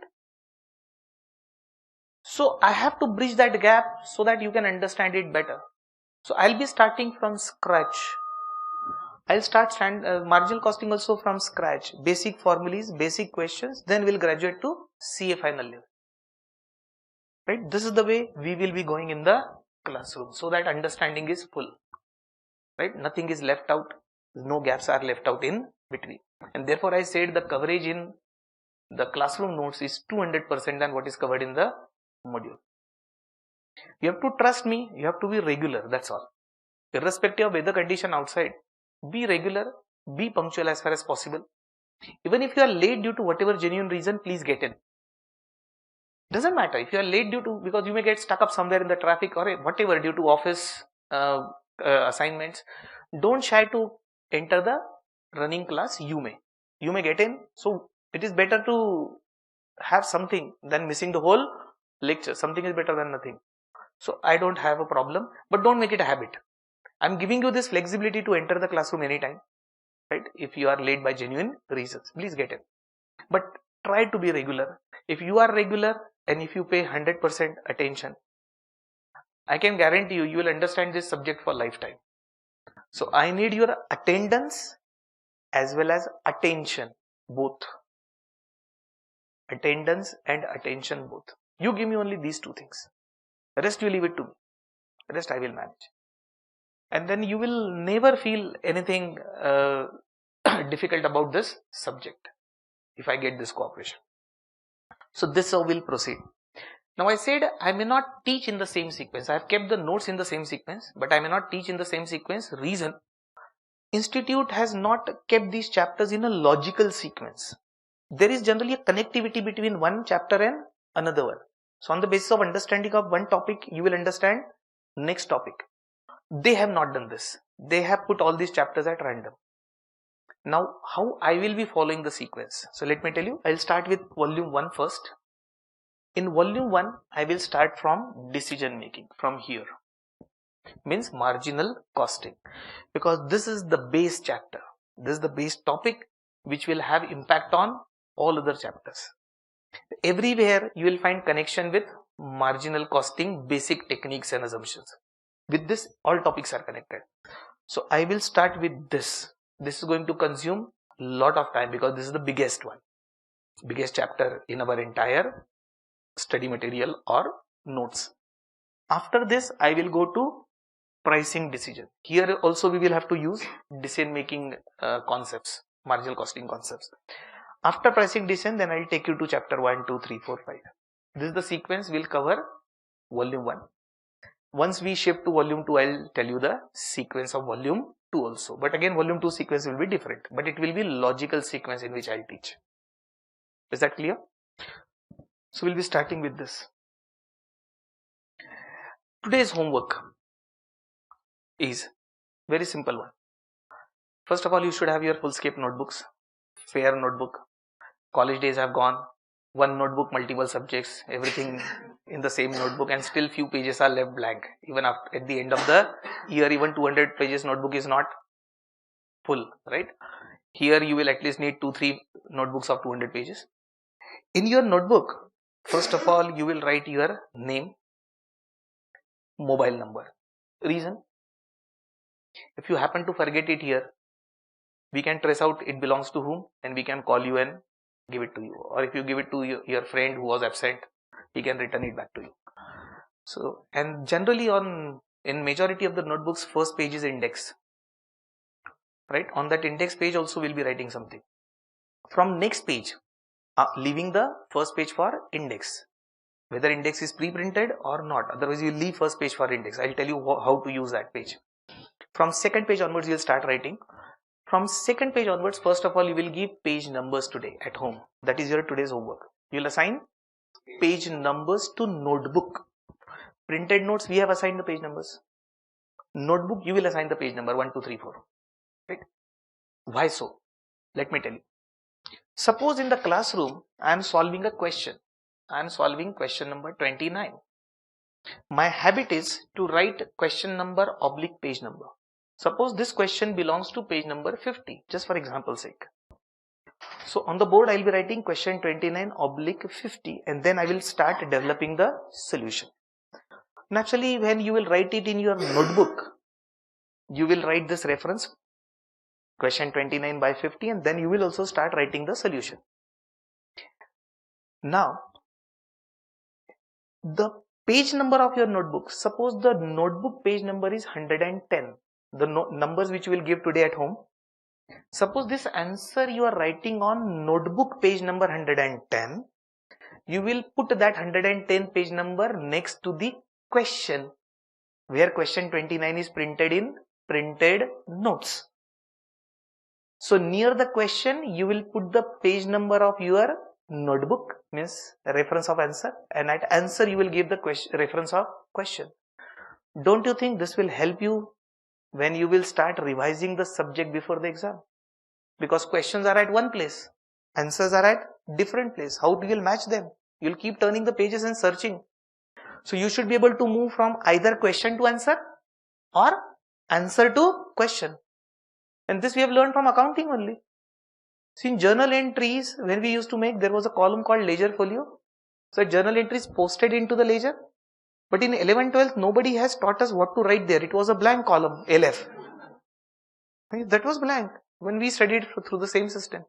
A: So I have to bridge that gap so that you can understand it better. So I'll be starting from scratch. I'll start marginal costing also from scratch. Basic formulas, basic questions, then we'll graduate to CA final level. Right? This is the way we will be going in the classroom so that understanding is full. Right? Nothing is left out. No gaps are left out in between. And therefore I said the coverage in the classroom notes is 200% than what is covered in the module. You have to trust me. You have to be regular. That's all. Irrespective of weather condition outside, be regular, be punctual as far as possible. Even if you are late due to whatever genuine reason, please get in. Doesn't matter if you are late due to, because you may get stuck up somewhere in the traffic or whatever due to office assignments. Don't shy to enter the running class. You may get in. So it is better to have something than missing the whole lecture. Something is better than nothing. So I don't have a problem, but don't make it a habit. I'm giving you this flexibility to enter the classroom anytime, right? If you are late by genuine reasons, please get in. But try to be regular. If you are regular and if you pay 100% attention, I can guarantee you, you will understand this subject for lifetime. So I need your attendance as well as attention, both. Attendance and attention both. You give me only these two things. The rest you leave it to me. The rest I will manage. And then you will never feel anything difficult about this subject if I get this cooperation. So this how we'll proceed. Now I said I may not teach in the same sequence. I have kept the notes in the same sequence, but I may not teach in the same sequence. Reason, institute has not kept these chapters in a logical sequence. There is generally a connectivity between one chapter and another one. So on the basis of understanding of one topic, you will understand next topic. They have not done this. They have put all these chapters at random. Now, how I will be following the sequence? So let me tell you, I'll start with volume 1 first. In volume 1, I will start from decision making, from here. Means marginal costing. Because this is the base chapter. This is the base topic which will have impact on all other chapters. Everywhere you will find connection with marginal costing, basic techniques and assumptions. With this, all topics are connected. So I will start with this. This is going to consume a lot of time because this is the biggest one. Biggest chapter in our entire study material or notes. After this, I will go to pricing decision. Here also we will have to use decision making concepts, marginal costing concepts. After pricing decision, then I will take you to chapter 1, 2, 3, 4, 5. This is the sequence we'll cover volume 1. Once we shift to volume 2, I'll tell you the sequence of volume 2 also. But again, volume 2 sequence will be different. But it will be logical sequence in which I'll teach. Is that clear? So we'll be starting with this. Today's homework is very simple one. First of all, you should have your Fullscape notebooks, fair notebook. College days have gone. One notebook, multiple subjects, everything in the same notebook, and still few pages are left blank. Even after, at the end of the year, even 200 pages notebook is not full, right? Here you will at least need 2-3 notebooks of 200 pages. In your notebook, first of all, you will write your name, mobile number. Reason? If you happen to forget it here, we can trace out it belongs to whom, and we can call you and give it to you. Or if you give it to your friend who was absent, he can return it back to you. So, and generally in majority of the notebooks, first page is index. Right? On that index page also we'll be writing something. From next page, leaving the first page for index. Whether index is pre-printed or not. Otherwise you leave first page for index. I'll tell you how to use that page. From second page onwards you'll start writing. From second page onwards, first of all, you will give page numbers today at home. That is your today's homework. You will assign page numbers to notebook. Printed notes, we have assigned the page numbers. Notebook, you will assign the page number 1, 2, 3, 4. Right? Why so? Let me tell you. Suppose in the classroom, I am solving a question. I am solving question number 29. My habit is to write question number oblique page number. Suppose this question belongs to page number 50, just for example's sake. So on the board I will be writing question 29 oblique 50 and then I will start developing the solution. Naturally, when you will write it in your notebook, you will write this reference question 29 by 50 and then you will also start writing the solution. Now, the page number of your notebook, suppose the notebook page number is 110, the numbers which you will give today at home. Suppose this answer you are writing on notebook page number 110, you will put that 110 page number next to the question where question 29 is printed in printed notes. So near the question you will put the page number of your notebook, means reference of answer, and at answer you will give the question, reference of question. Don't you think this will help you when you will start revising the subject before the exam? Because questions are at one place, answers are at different place. How do you match them? You'll keep turning the pages and searching. So you should be able to move from either question to answer or answer to question. And this we have learned from accounting only. See, in journal entries, when we used to make, there was a column called ledger folio. So journal entries posted into the ledger. But in 11th, 12th, nobody has taught us what to write there. It was a blank column, LF. That was blank when we studied through the same system.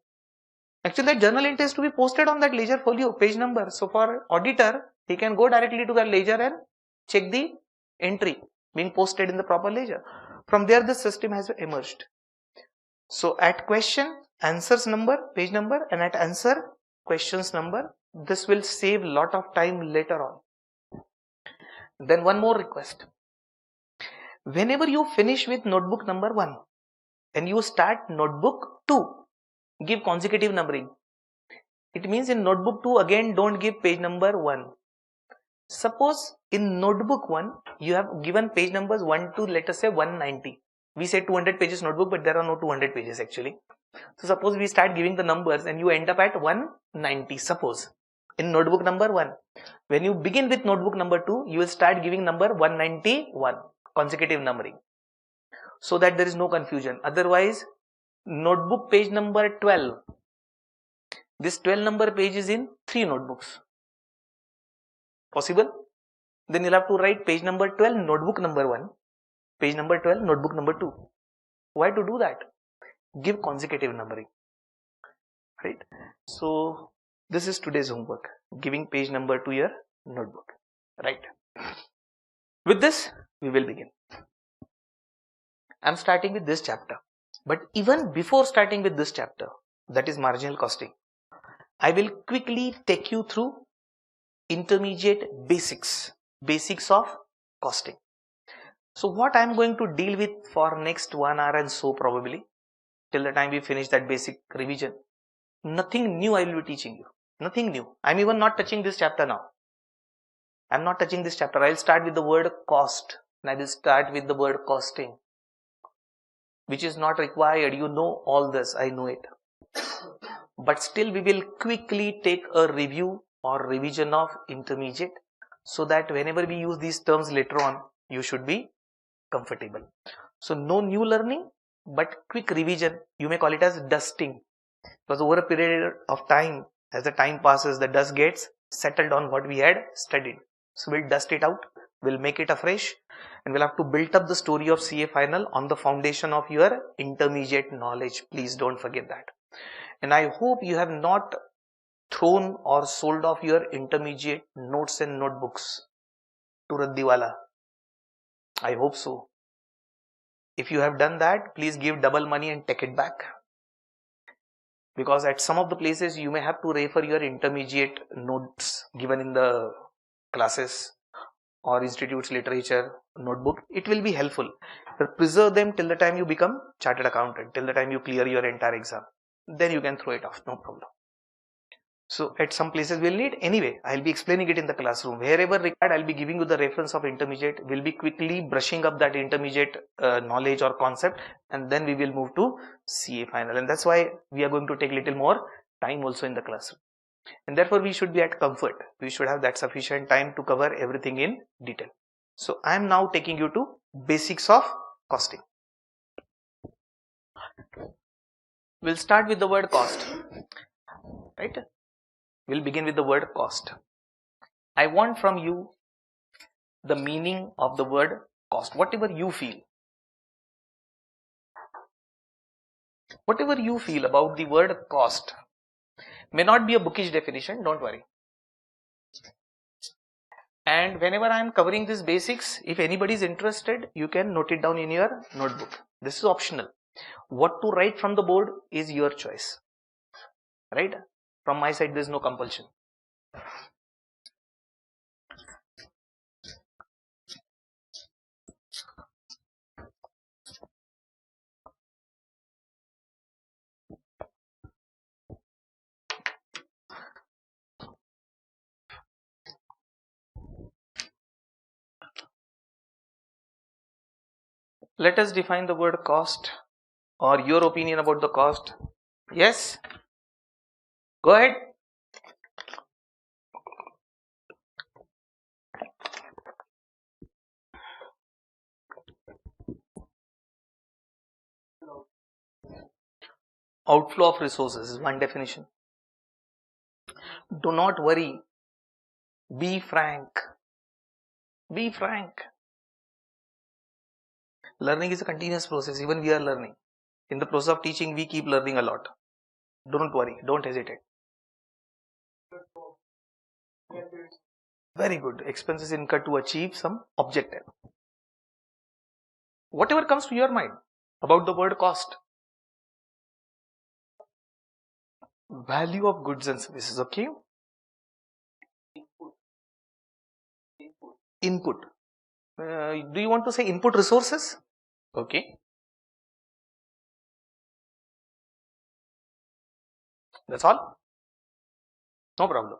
A: Actually, that journal entry is to be posted on that ledger folio, page number. So for auditor, he can go directly to that ledger and check the entry being posted in the proper ledger. From there, the system has emerged. So at question, answers number, page number, and at answer, questions number. This will save lot of time later on. Then one more request. Whenever you finish with notebook number 1 and you start notebook 2, give consecutive numbering. It means in notebook 2 again don't give page number 1. Suppose in notebook 1 you have given page numbers 1 to, let us say, 190. We say 200 pages notebook, but there are no 200 pages actually. So suppose we start giving the numbers and you end up at 190, suppose, in notebook number 1. When you begin with notebook number 2, you will start giving number 191, consecutive numbering, so that there is no confusion. Otherwise, notebook page number 12, this 12 number page is in 3 notebooks. Possible? Then you'll have to write page number 12, notebook number 1, page number 12, notebook number 2. Why to do that? Give consecutive numbering, right? So this is today's homework, giving page number to your notebook, right? With this, we will begin. I'm starting with this chapter, but even before starting with this chapter, that is marginal costing, I will quickly take you through intermediate basics of costing. So what I'm going to deal with for next 1 hour and so, probably till the time we finish that basic revision, nothing new I will be teaching you. Nothing new. I'm even not touching this chapter now. I'm not touching this chapter. I'll start with the word cost and I will start with the word costing, which is not required. You know all this. I know it. But still we will quickly take a review or revision of intermediate so that whenever we use these terms later on, you should be comfortable. So no new learning, but quick revision. You may call it as dusting, because over a period of time, as the time passes, the dust gets settled on what we had studied. So we'll dust it out, we'll make it afresh, and we'll have to build up the story of CA final on the foundation of your intermediate knowledge. Please don't forget that. And I hope you have not thrown or sold off your intermediate notes and notebooks to Raddiwala. I hope so. If you have done that, please give double money and take it back. Because at some of the places you may have to refer your intermediate notes given in the classes or institute's literature notebook. It will be helpful. But preserve them till the time you become chartered accountant, till the time you clear your entire exam. Then you can throw it off, no problem. So at some places we'll need. Anyway, I'll be explaining it in the classroom. Wherever required, I'll be giving you the reference of intermediate. We'll be quickly brushing up that intermediate knowledge or concept, and then we will move to CA final. And that's why we are going to take little more time also in the classroom. and therefore we should be at comfort. We should have that sufficient time to cover everything in detail. So I am now taking you to basics of costing. We'll start with the word cost, right? We'll begin with the word cost. I want from you the meaning of the word cost, whatever you feel. Whatever you feel about the word cost. May not be a bookish definition, don't worry. And whenever I am covering these basics, if anybody is interested, you can note it down in your notebook. This is optional. What to write from the board is your choice, right? From my side, there is no compulsion. Let us define the word cost, or your opinion about the cost. Yes? Go ahead. Outflow of resources is one definition. Do not worry. Be frank. Be frank. Learning is a continuous process. Even we are learning. In the process of teaching, we keep learning a lot. Don't worry. Don't hesitate. Very good. Expenses incurred to achieve some objective. Whatever comes to your mind about the word cost. Value of goods and services. Okay. Input. Do you want to say input resources? Okay. That's all? No problem.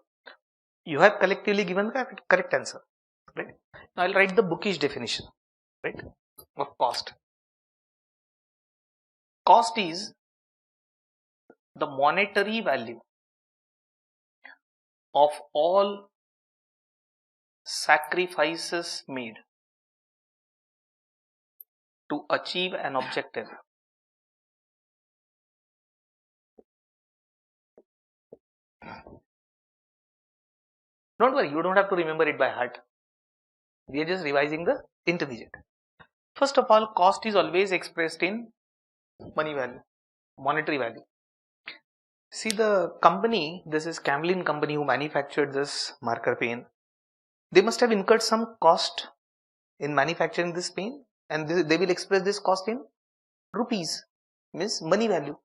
A: You have collectively given the correct answer. Right? Now I'll write the bookish definition, right, of cost. Cost is the monetary value of all sacrifices made to achieve an objective. Don't worry, you don't have to remember it by heart. We are just revising the intermediate. First of all, cost is always expressed in money value, monetary value. See the company, this is Camlin company who manufactured this marker pen. They must have incurred some cost in manufacturing this pen, and they will express this cost in rupees, means money value.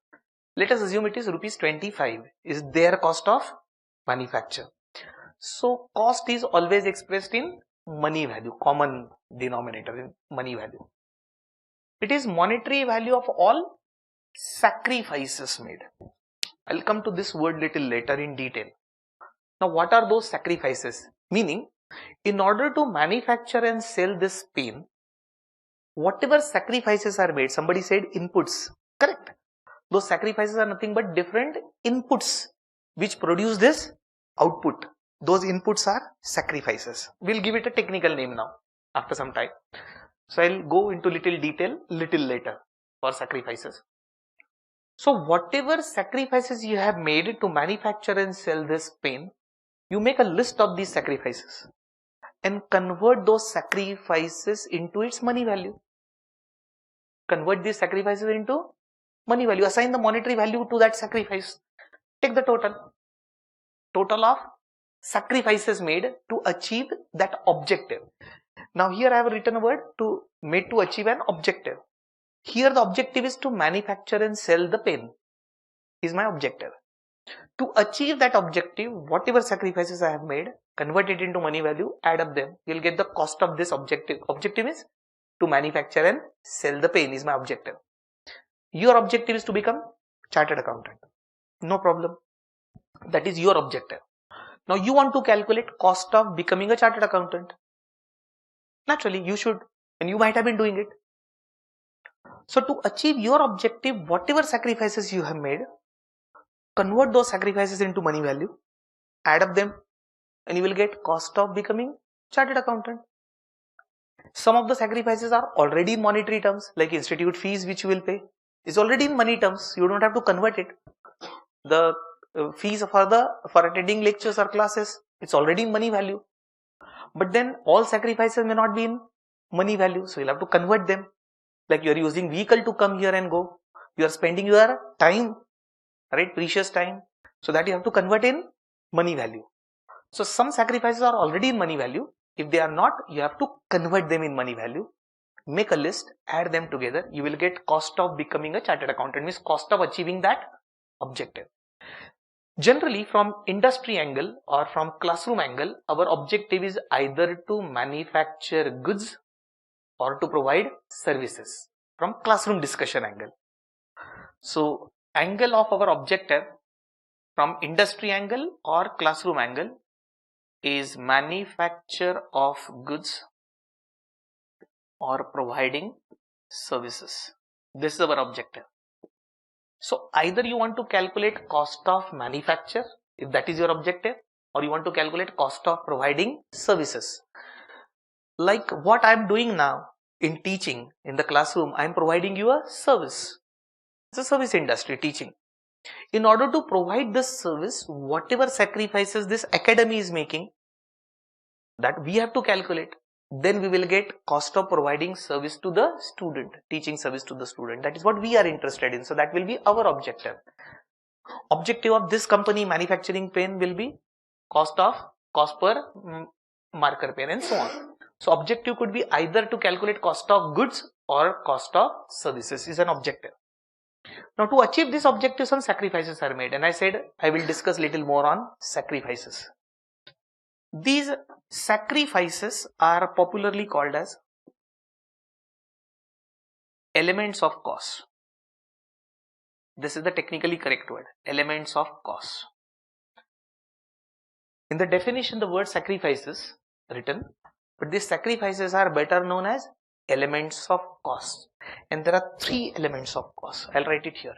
A: Let us assume it is rupees 25 is their cost of manufacture. So cost is always expressed in money value, common denominator in money value. It is monetary value of all sacrifices made. I'll come to this word little later in detail. Now what are those sacrifices? Meaning, in order to manufacture and sell this pen, whatever sacrifices are made, somebody said inputs, correct? Those sacrifices are nothing but different inputs which produce this output. Those inputs are sacrifices. We'll give it a technical name now after some time. So I'll go into little detail little later for sacrifices. So whatever sacrifices you have made to manufacture and sell this pen, you make a list of these sacrifices and convert those sacrifices into its money value. Convert these sacrifices into money value. Assign the monetary value to that sacrifice. Take the total of sacrifices made to achieve that objective. Now here I have written a word to made to achieve an objective. Here the objective is to manufacture and sell the pen is my objective. To achieve that objective, whatever sacrifices I have made, convert it into money value, add up them, you'll get the cost of this objective. Objective is to manufacture and sell the pen is my objective. Your objective is to become chartered accountant. No problem. That is your objective. Now you want to calculate cost of becoming a chartered accountant. Naturally, you should, and you might have been doing it. So to achieve your objective, whatever sacrifices you have made, convert those sacrifices into money value add up them and you will get cost of becoming chartered accountant. Some of the sacrifices are already in monetary terms, like institute fees which you will pay is already in money terms. You don't have to convert it. The fees for attending lectures or classes, it's already in money value. But then all sacrifices may not be in money value, so you'll have to convert them. Like you're using vehicle to come here and go. You are spending your time, right? Precious time. So that you have to convert in money value. So some sacrifices are already in money value. If they are not, you have to convert them in money value. Make a list, add them together. You will get cost of becoming a chartered accountant, means cost of achieving that objective. Generally, from industry angle or from classroom angle, our objective is either to manufacture goods or to provide services from classroom discussion angle. So, angle of our objective from industry angle or classroom angle is manufacture of goods or providing services. This is our objective. So either you want to calculate cost of manufacture, if that is your objective, or you want to calculate cost of providing services. Like what I am doing now in teaching in the classroom, I am providing you a service. It's a service industry, teaching. In order to provide this service, whatever sacrifices this academy is making, that we have to calculate. Then we will get cost of providing service to the student, teaching service to the student. That is what we are interested in. So that will be our objective. Objective of this company manufacturing pen will be cost per marker pen and so on. So objective could be either to calculate cost of goods or cost of services is an objective. Now to achieve this objective, some sacrifices are made, and I said I will discuss little more on sacrifices. These sacrifices are popularly called as elements of cost. This is the technically correct word, elements of cost. In the definition, the word sacrifices written, but these sacrifices are better known as elements of cost. And there are 3 elements of cost. I'll write it here.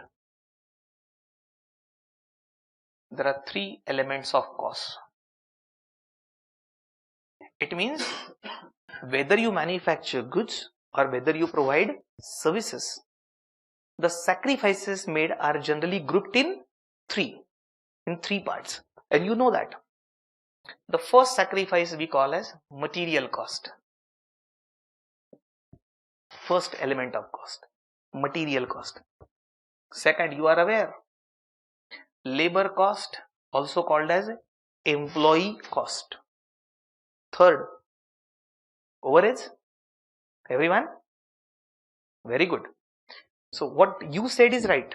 A: There are 3 elements of cost. It means whether you manufacture goods or whether you provide services, the sacrifices made are generally grouped in 3 parts. And you know that. The first sacrifice we call as material cost. First element of cost, material cost. Second, you are aware, labor cost, also called as employee cost. Third, overheads. Everyone? Very good. So what you said is right,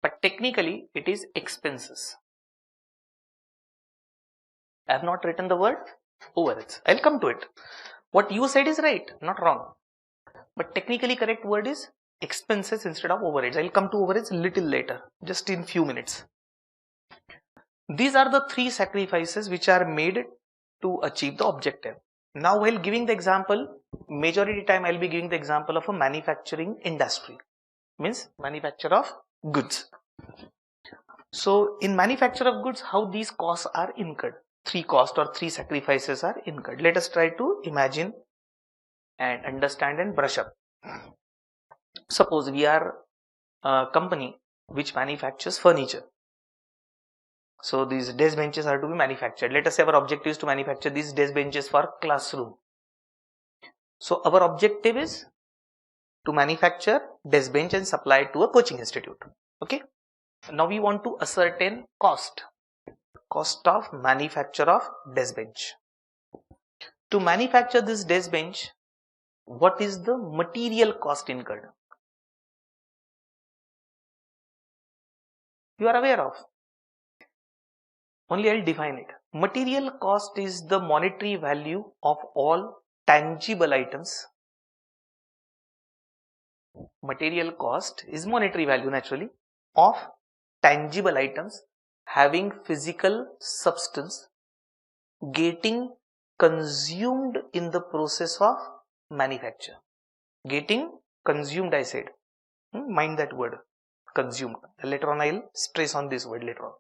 A: but technically it is expenses. I have not written the word overheads. I'll come to it. What you said is right, not wrong. But technically correct word is expenses instead of overheads. I'll come to overheads a little later, just in few minutes. These are the 3 sacrifices which are made to achieve the objective. Now while giving the example, majority time I'll be giving the example of a manufacturing industry, means manufacture of goods. So in manufacture of goods, how these costs are incurred? 3 costs or 3 sacrifices are incurred. Let us try to imagine and understand and brush up. Suppose we are a company which manufactures furniture. So these desk benches are to be manufactured. Let us say our objective is to manufacture these desk benches for classroom. So our objective is to manufacture desk bench and supply it to a coaching institute. Okay. Now we want to ascertain cost of manufacture of desk bench. To manufacture this desk bench, what is the material cost incurred? You are aware of. Only I'll define it. Material cost is the monetary value of all tangible items. Material cost is monetary value naturally of tangible items having physical substance getting consumed in the process of manufacture. Getting consumed, I said. Mind that word, consumed. Later on I'll stress on this word later on.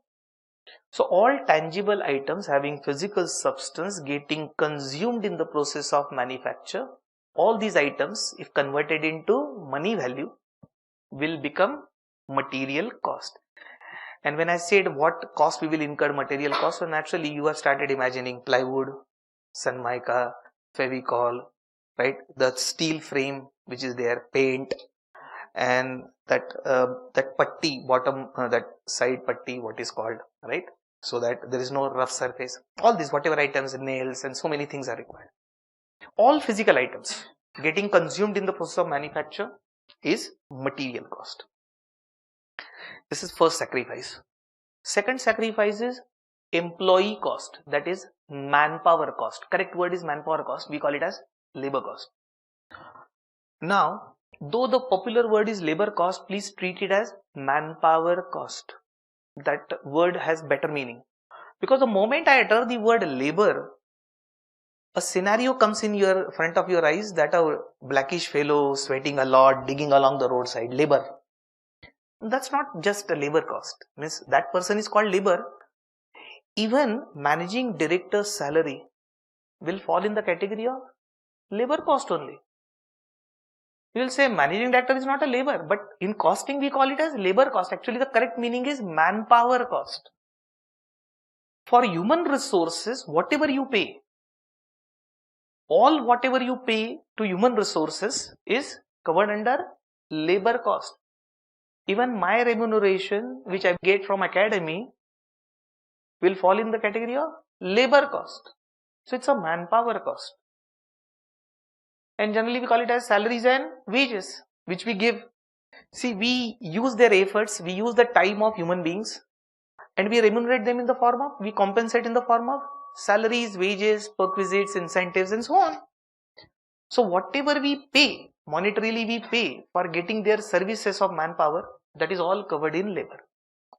A: So all tangible items having physical substance getting consumed in the process of manufacture, all these items if converted into money value will become material cost. And when I said what cost we will incur material cost, so naturally you have started imagining plywood, Sanmica, Fevicol, right? The steel frame which is there, paint, and that putty bottom, that side putty, what is called, right? So that there is no rough surface. All these whatever items, nails and so many things are required. All physical items getting consumed in the process of manufacture is material cost. This is first sacrifice. Second sacrifice is employee cost, that is manpower cost. Correct word is manpower cost. We call it as labor cost. Now, though the popular word is labor cost, please treat it as manpower cost. That word has better meaning. Because the moment I utter the word labor, a scenario comes in your front of your eyes that a blackish fellow sweating a lot, digging along the roadside, labor. That's not just a labor cost. Means that person is called labor. Even managing director's salary will fall in the category of labor cost only. You will say managing director is not a labor, but in costing we call it as labor cost. Actually the correct meaning is manpower cost. For human resources, whatever you pay, all whatever you pay to human resources is covered under labor cost. Even my remuneration which I get from academy will fall in the category of labor cost. So it's a manpower cost. And generally we call it as salaries and wages which we give. See, we use their efforts, we use the time of human beings and we remunerate them in the form of, we compensate in the form of salaries, wages, perquisites, incentives and so on. So whatever we pay, monetarily we pay for getting their services of manpower, that is all covered in labor.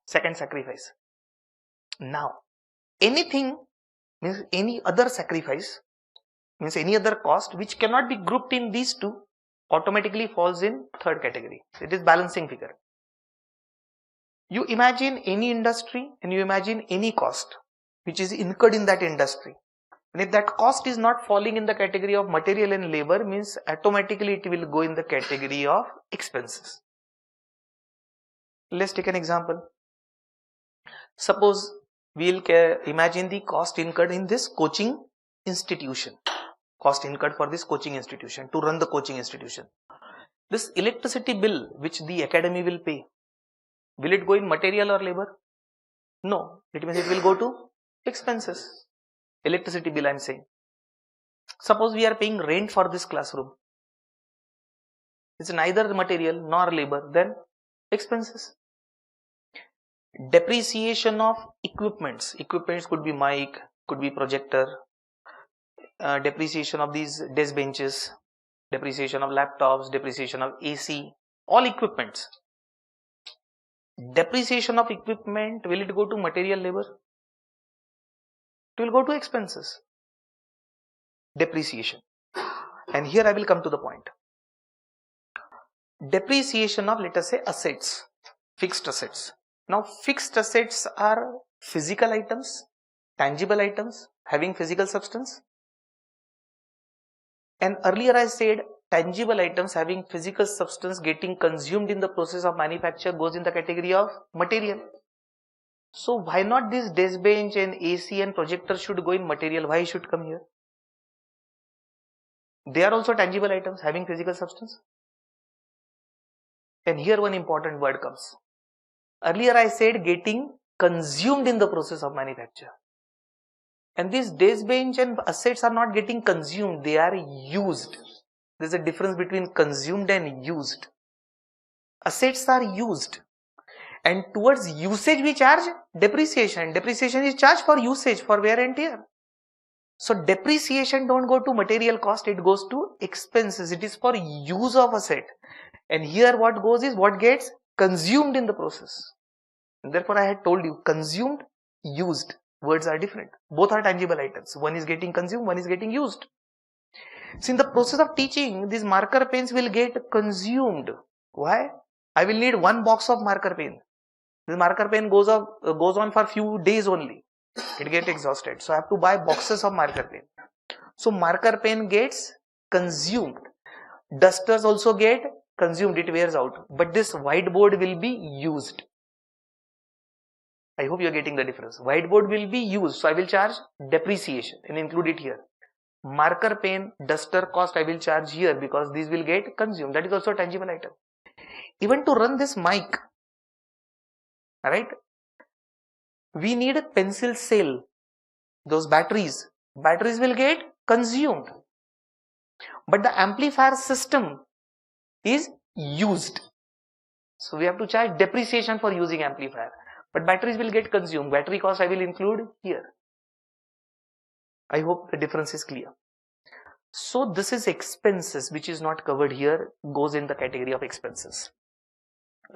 A: Second sacrifice. Now, anything means any other sacrifice, means any other cost which cannot be grouped in these two automatically falls in third category. It is balancing figure. You imagine any industry and you imagine any cost which is incurred in that industry. And if that cost is not falling in the category of material and labor, means automatically it will go in the category of expenses. Let's take an example. Suppose we'll imagine the cost incurred in this coaching institution. Cost incurred for this coaching institution, to run the coaching institution. This electricity bill which the academy will pay, will it go in material or labor? No, it means it will go to expenses. Electricity bill I am saying. Suppose we are paying rent for this classroom. It's neither material nor labor, then expenses. Depreciation of equipments. Equipments could be mic, could be projector. Depreciation of these desk benches, depreciation of laptops, depreciation of AC, all equipments. Depreciation of equipment, will it go to material labor? It will go to expenses. Depreciation. And here I will come to the point. Depreciation of, let us say, assets, fixed assets. Now fixed assets are physical items, tangible items having physical substance. And earlier I said tangible items having physical substance getting consumed in the process of manufacture goes in the category of material. So why not this desk bench and AC and projector should go in material? Why should come here? They are also tangible items having physical substance. And here one important word comes. Earlier I said getting consumed in the process of manufacture. And these desk bench and assets are not getting consumed, they are used. There is a difference between consumed and used. Assets are used. And towards usage we charge depreciation. Depreciation is charged for usage, for wear and tear. So depreciation don't go to material cost, it goes to expenses. It is for use of asset. And here what goes is what gets consumed in the process. And therefore I had told you, consumed, used. Words are different. Both are tangible items. One is getting consumed, one is getting used. So in the process of teaching, these marker pens will get consumed. Why? I will need one box of marker pen. The marker pen goes on for few days only. It gets exhausted. So I have to buy boxes of marker pen. So marker pen gets consumed. Dusters also get consumed, it wears out. But this whiteboard will be used. I hope you are getting the difference. Whiteboard will be used. So I will charge depreciation and include it here. Marker pen, duster cost I will charge here because these will get consumed. That is also a tangible item. Even to run this mic, right? We need a pencil cell. Those batteries will get consumed. But the amplifier system is used. So we have to charge depreciation for using amplifier. But batteries will get consumed. Battery cost I will include here. I hope the difference is clear. So this is expenses which is not covered here, goes in the category of expenses.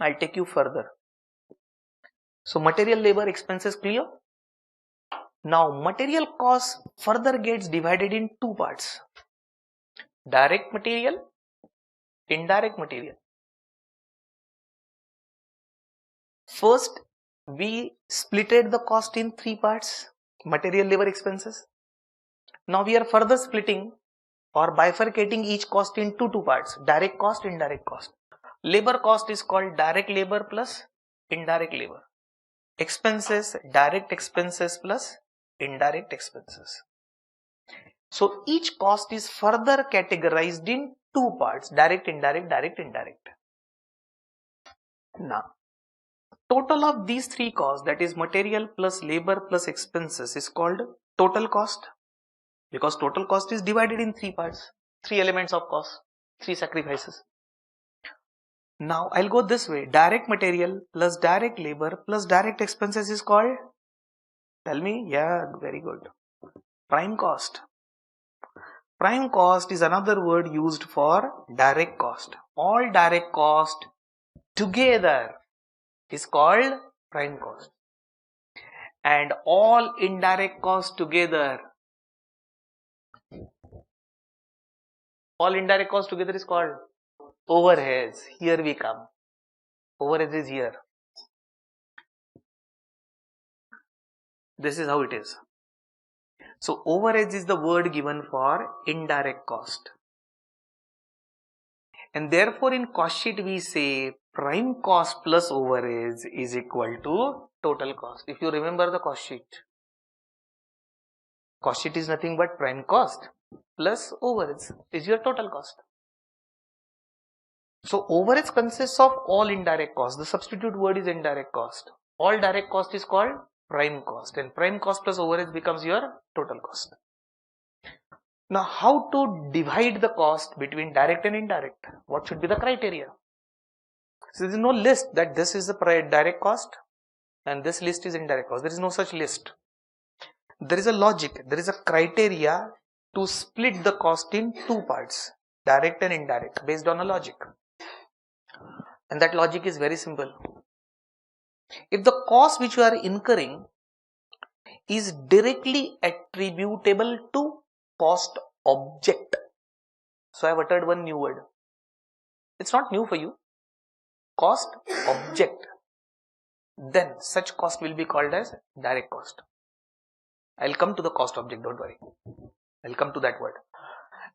A: I'll take you further. So material, labor, expenses clear. Now material cost further gets divided in two parts. Direct material, indirect material. First, we splitted the cost in three parts. Material, labor, expenses. Now we are further splitting or bifurcating each cost into two parts. Direct cost, indirect cost. Labor cost is called direct labor plus indirect labor. Expenses, direct expenses plus indirect expenses. So each cost is further categorized in two parts. Direct, indirect, direct, indirect. Now, total of these three costs, that is material plus labor plus expenses, is called total cost. Because total cost is divided in three parts. Three elements of cost. Three sacrifices. Now I'll go this way. Direct material plus direct labor plus direct expenses is called, tell me, yeah, very good, prime cost. Prime cost is another word used for direct cost. All direct cost together is called prime cost. And all indirect cost together, is called overheads. Here we come. Overheads is here. This is how it is. So overheads is the word given for indirect cost. And therefore in cost sheet we say prime cost plus overheads is equal to total cost. If you remember the cost sheet is nothing but prime cost plus overheads is your total cost. So overheads consists of all indirect cost. The substitute word is indirect cost. All direct cost is called prime cost, and prime cost plus overheads becomes your total cost. Now how to divide the cost between direct and indirect? What should be the criteria? So there is no list that this is the direct cost and this list is indirect cost. There is no such list. There is a logic, there is a criteria to split the cost in two parts, direct and indirect, based on a logic. And that logic is very simple. If the cost which you are incurring is directly attributable to cost object, so I have uttered one new word. It's not new for you. Cost object. Then such cost will be called as direct cost. I'll come to the cost object, don't worry. I'll come to that word.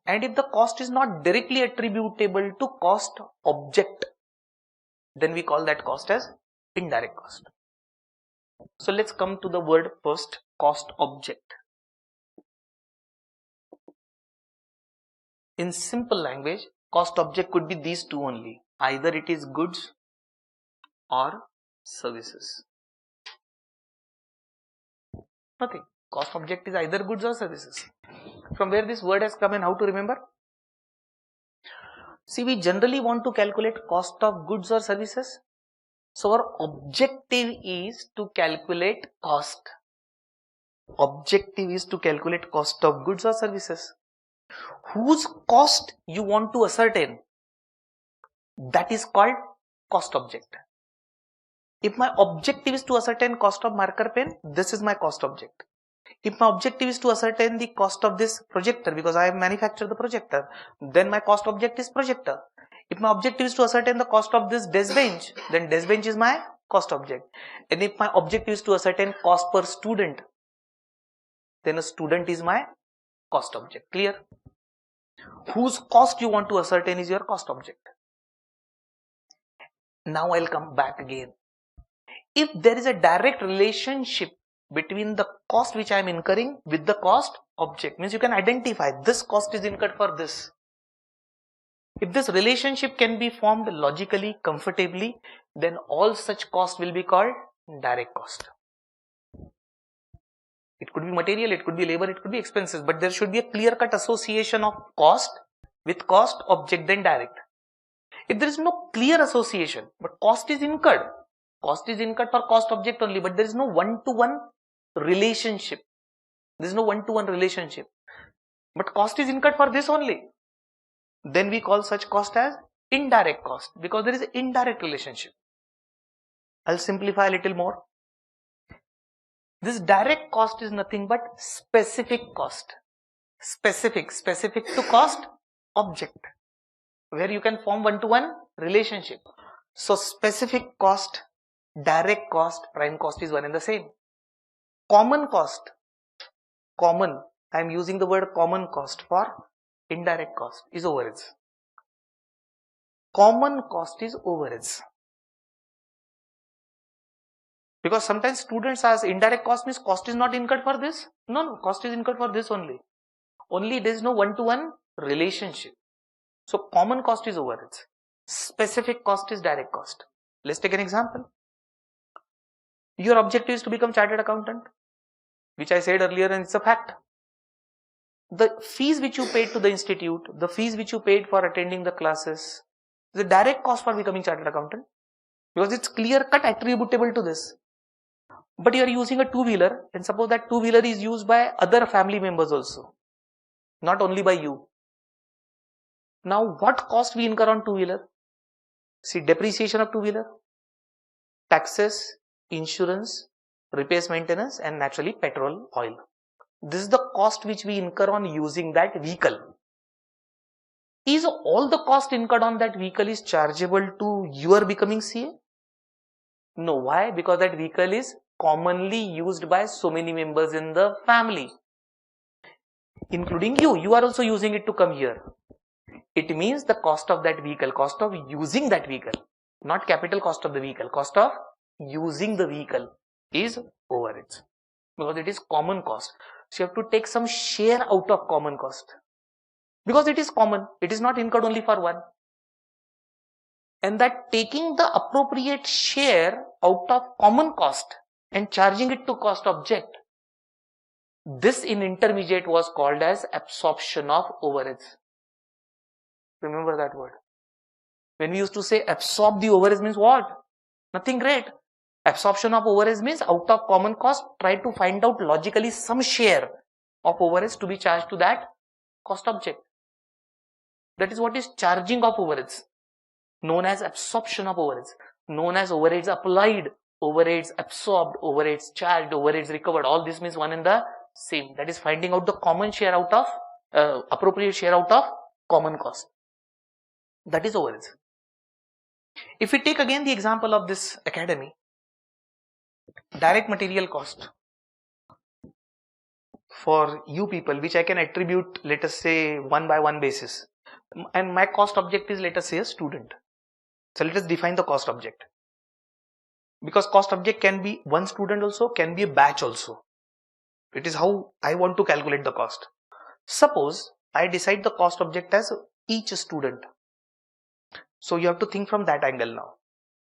A: And if the cost is not directly attributable to cost object, then we call that cost as indirect cost. So let's come to the word first, cost object. In simple language, cost object could be these two only. Either it is goods or services. Nothing. Cost object is either goods or services. From where this word has come and how to remember? See, we generally want to calculate cost of goods or services. So our objective is to calculate cost. Objective is to calculate cost of goods or services. Whose cost you want to ascertain, that is called cost object. If my objective is to ascertain cost of marker pen, this is my cost object. If my objective is to ascertain the cost of this projector, because I have manufactured the projector, then my cost object is projector. If my objective is to ascertain the cost of this desk bench, then desk bench is my cost object. And if my object is to ascertain cost per student, then a student is my cost object. Clear? Whose cost you want to ascertain is your cost object. Now I'll come back again. If there is a direct relationship between the cost which I am incurring with the cost object, means you can identify this cost is incurred for this. If this relationship can be formed logically, comfortably, then all such cost will be called direct cost. It could be material, it could be labor, it could be expenses, but there should be a clear-cut association of cost with cost object then direct. If there is no clear association, but cost is incurred for cost object only, but there is no one-to-one relationship. There is no one-to-one relationship. But cost is incurred for this only. Then we call such cost as indirect cost, because there is an indirect relationship. I'll simplify a little more. This direct cost is nothing but specific cost. Specific to cost object, where you can form one-to-one relationship. So specific cost, direct cost, prime cost is one and the same. Common cost, common, I am using the word common cost for indirect cost, is overheads. Common cost is overheads. Because sometimes students ask, indirect cost means cost is not incurred for this. No, cost is incurred for this only. Only there is no one-to-one relationship. So common cost is overheads. Specific cost is direct cost. Let's take an example. Your objective is to become chartered accountant, which I said earlier, and it's a fact. The fees which you paid to the institute, the fees which you paid for attending the classes, is a direct cost for becoming chartered accountant, because it's clear-cut attributable to this. But you are using a two-wheeler, and suppose that two-wheeler is used by other family members also, not only by you. Now what cost we incur on two-wheeler? See, depreciation of two-wheeler, taxes, insurance, repairs, maintenance, and naturally petrol, oil. This is the cost which we incur on using that vehicle. Is all the cost incurred on that vehicle is chargeable to your becoming CA? No. Why? Because that vehicle is commonly used by so many members in the family, including you. You are also using it to come here. It means the cost of that vehicle, cost of using that vehicle, not capital cost of the vehicle, cost of using the vehicle is overheads, because it is common cost. So you have to take some share out of common cost, because it is common, it is not incurred only for one. And that taking the appropriate share out of common cost and charging it to cost object, this in intermediate was called as absorption of overheads. Remember that word. When we used to say absorb the overheads means what? Nothing great. Absorption of overheads means out of common cost, try to find out logically some share of overheads to be charged to that cost object. That is what is charging of overheads, known as absorption of overheads, known as overheads applied, overheads absorbed, overheads charged, overheads recovered. All this means one and the same. That is finding out the common share out of, appropriate share out of common cost. That is overheads. If we take again the example of this academy, direct material cost for you people, which I can attribute, let us say, one by one basis, and my cost object is, let us say, a student. So let us define the cost object, because cost object can be one student also, can be a batch also. It is how I want to calculate the cost. Suppose I decide the cost object as each student. So you have to think from that angle now.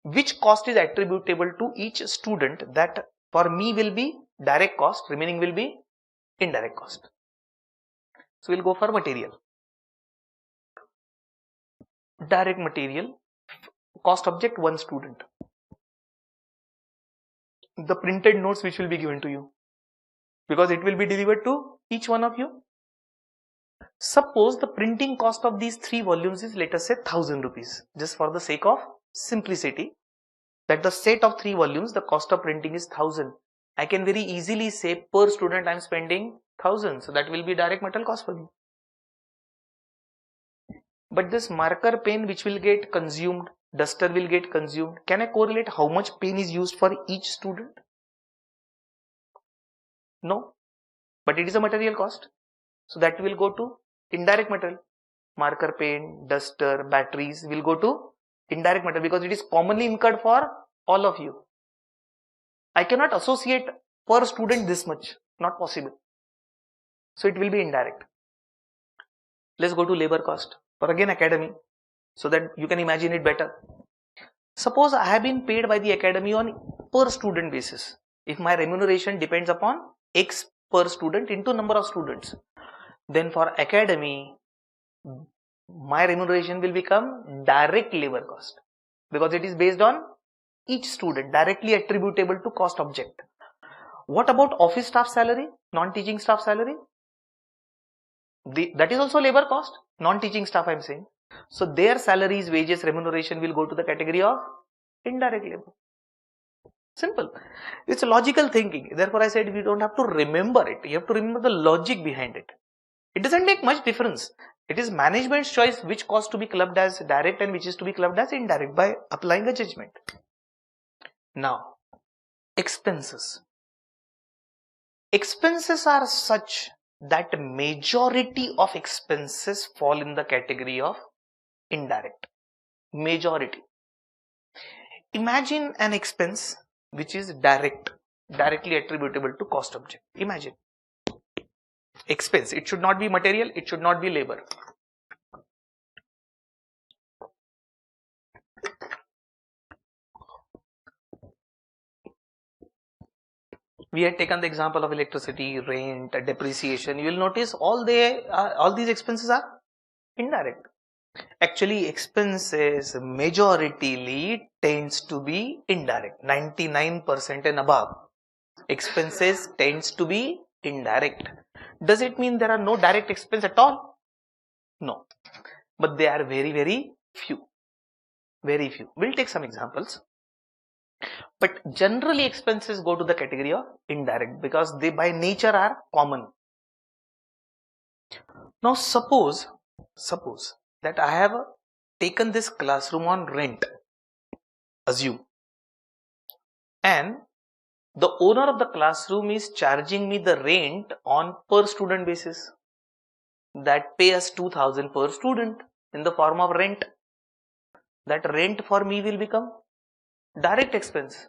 A: Which cost is attributable to each student? That for me will be direct cost, remaining will be indirect cost. So we'll go for material. Direct material, cost object one student. The printed notes which will be given to you, because it will be delivered to each one of you. Suppose the printing cost of these 3 volumes is, let us say, 1000 rupees, just for the sake of simplicity, that the set of 3 volumes, the cost of printing is 1000. I can very easily say per student I am spending 1000, so that will be direct material cost for me. But this marker pen which will get consumed, duster will get consumed. Can I correlate how much pen is used for each student? No, but it is a material cost. So that will go to indirect material. Marker pen, duster, batteries will go to indirect material because it is commonly incurred for all of you. I cannot associate per student this much, not possible. So it will be indirect. Let's go to labor cost for again academy so that you can imagine it better. Suppose I have been paid by the academy on per student basis. If my remuneration depends upon X per student into number of students, then for academy, my remuneration will become direct labor cost because it is based on each student, directly attributable to cost object. What about office staff salary, non-teaching staff salary? That is also labor cost, non-teaching staff I am saying. So their salaries, wages, remuneration will go to the category of indirect labor. Simple. It's logical thinking. Therefore I said we don't have to remember it. You have to remember the logic behind it. It doesn't make much difference. It is management's choice which cost to be clubbed as direct and which is to be clubbed as indirect by applying a judgment. Now, expenses. Expenses are such that majority of expenses fall in the category of indirect. Majority. Imagine an expense which is directly attributable to cost object. Imagine. Expense. It should not be material, it should not be labor. We had taken the example of electricity, rent, depreciation. You will notice all these expenses are indirect. Actually, expenses majoritarily tends to be indirect. 99% and above. Expenses tends to be indirect. Does it mean there are no direct expense at all? No. But they are very, very few. Very few. We'll take some examples. But generally expenses go to the category of indirect because they by nature are common. Now suppose that I have taken this classroom on rent, assume, and the owner of the classroom is charging me the rent on per student basis. That pay us 2000 per student in the form of rent. That rent for me will become direct expense.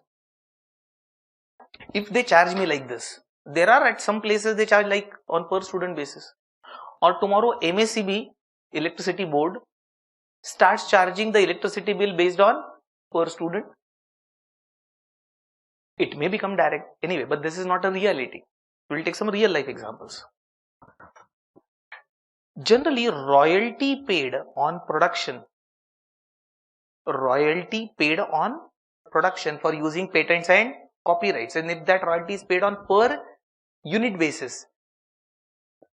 A: If they charge me like this, there are at some places they charge like on per student basis. Or tomorrow MACB, electricity board, starts charging the electricity bill based on per student. It may become direct anyway, but this is not a reality. We'll take some real life examples. Generally, royalty paid on production for using patents and copyrights, and if that royalty is paid on per unit basis,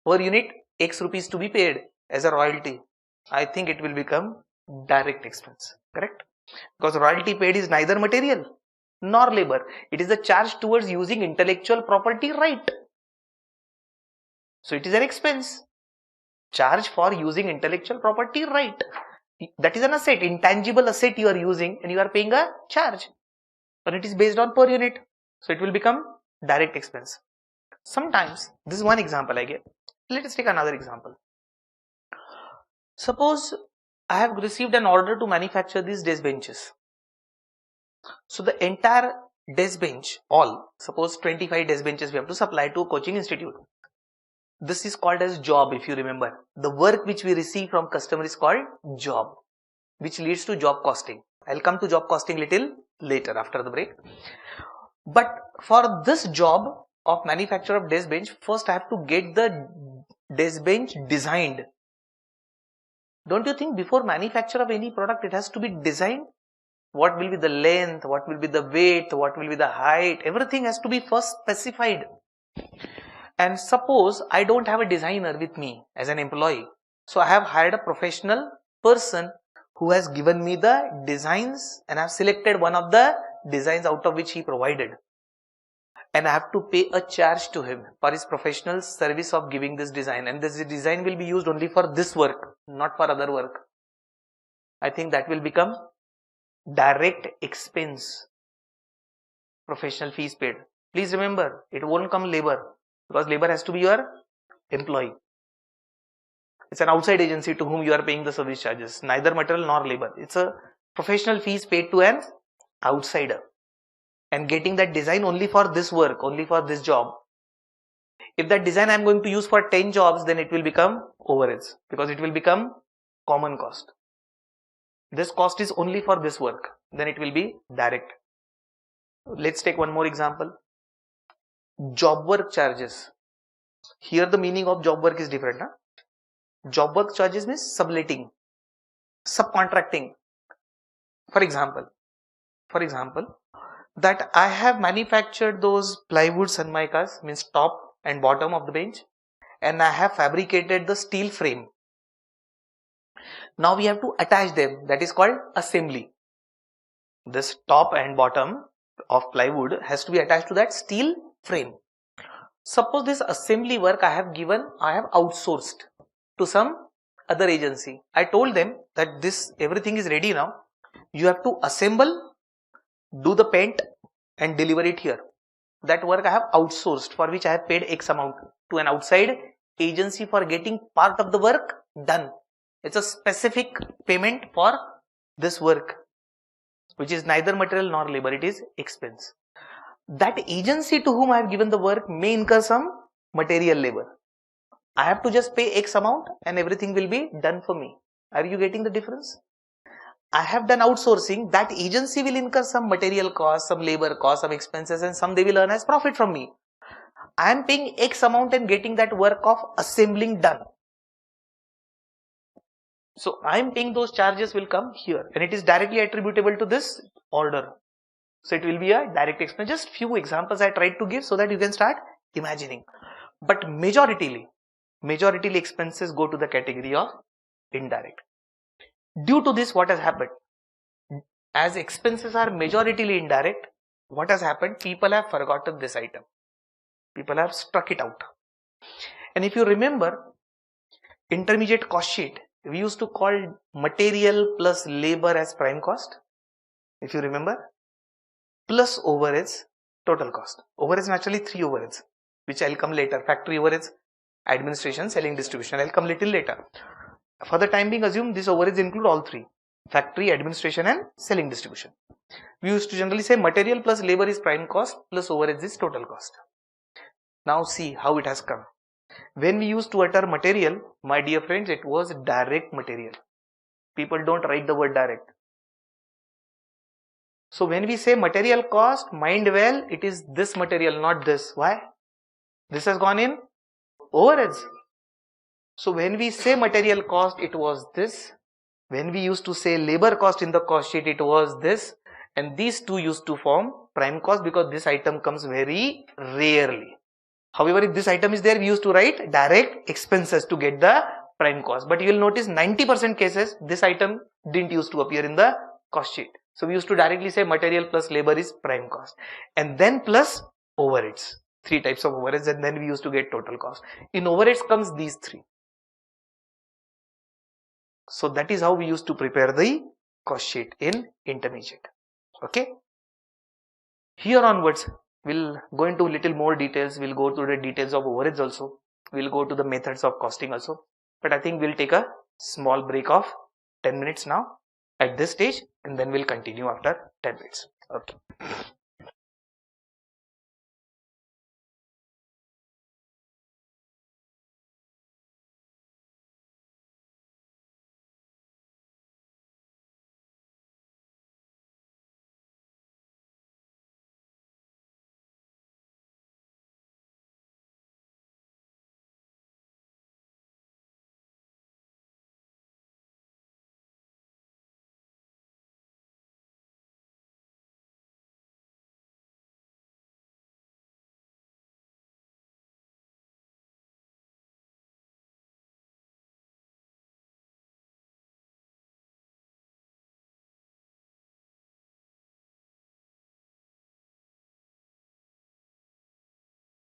A: per unit X rupees to be paid as a royalty, I think it will become direct expense, correct? Because royalty paid is neither material nor labor. It is a charge towards using intellectual property right. So it is an expense. Charge for using intellectual property right. That is an asset, intangible asset you are using, and you are paying a charge. And it is based on per unit. So it will become direct expense. Sometimes, this is one example I gave. Let us take another example. Suppose I have received an order to manufacture these desk benches. So the entire desk bench, suppose 25 desk benches we have to supply to a coaching institute. This is called as job, if you remember. The work which we receive from customer is called job, which leads to job costing. I'll come to job costing little later after the break. But for this job of manufacture of desk bench, first I have to get the desk bench designed. Don't you think before manufacture of any product it has to be designed? What will be the length, what will be the weight, what will be the height, everything has to be first specified. And suppose I don't have a designer with me as an employee. So I have hired a professional person who has given me the designs, and I have selected one of the designs out of which he provided. And I have to pay a charge to him for his professional service of giving this design. And this design will be used only for this work, not for other work. I think that will become direct expense, professional fees paid. Please remember, it won't come labor, because labor has to be your employee. It's an outside agency to whom you are paying the service charges, neither material nor labor. It's a professional fees paid to an outsider and getting that design only for this work, only for this job. If that design I am going to use for 10 jobs, then it will become overheads, because it will become common cost. This cost is only for this work, then it will be direct. Let's take one more example. Job work charges. Here the meaning of job work is different. Job work charges means subletting, subcontracting. For example, that I have manufactured those plywood sunmicas, means top and bottom of the bench, and I have fabricated the steel frame. Now we have to attach them, that is called assembly. This top and bottom of plywood has to be attached to that steel frame. Suppose this assembly work I have outsourced to some other agency. I told them that everything is ready now. You have to assemble, do the paint and deliver it here. That work I have outsourced, for which I have paid X amount to an outside agency for getting part of the work done. It's a specific payment for this work, which is neither material nor labor, it is expense. That agency to whom I have given the work may incur some material labor. I have to just pay X amount and everything will be done for me. Are you getting the difference? I have done outsourcing, that agency will incur some material cost, some labor cost, some expenses, and some they will earn as profit from me. I am paying X amount and getting that work of assembling done. So I am paying those charges will come here, and it is directly attributable to this order. So it will be a direct expense. Just few examples I tried to give so that you can start imagining. But majoritarily expenses go to the category of indirect. Due to this, what has happened? As expenses are majoritarily indirect, what has happened? People have forgotten this item. People have struck it out. And if you remember, intermediate cost sheet, we used to call material plus labor as prime cost. If you remember, plus overheads, total cost. Overheads naturally 3 overheads, which I'll come later. Factory overheads, administration, selling, distribution. I'll come little later. For the time being, assume these overheads include all 3. Factory, administration and selling, distribution. We used to generally say material plus labor is prime cost plus overheads is total cost. Now see how it has come. When we used to utter material, my dear friends, it was direct material. People don't write the word direct. So when we say material cost, mind well, it is this material, not this. Why? This has gone in overheads. So when we say material cost, it was this. When we used to say labor cost in the cost sheet, it was this. And these two used to form prime cost because this item comes very rarely. However, if this item is there, we used to write direct expenses to get the prime cost. But you will notice 90% cases, this item didn't used to appear in the cost sheet. So we used to directly say material plus labor is prime cost. And then plus overheads. 3 types of overheads, and then we used to get total cost. In overheads comes these 3. So that is how we used to prepare the cost sheet in intermediate. Okay. Here onwards, we'll go into little more details. We'll go to the details of overheads also. We'll go to the methods of costing also. But I think we'll take a small break of 10 minutes now at this stage, and then we'll continue after 10 minutes. Okay.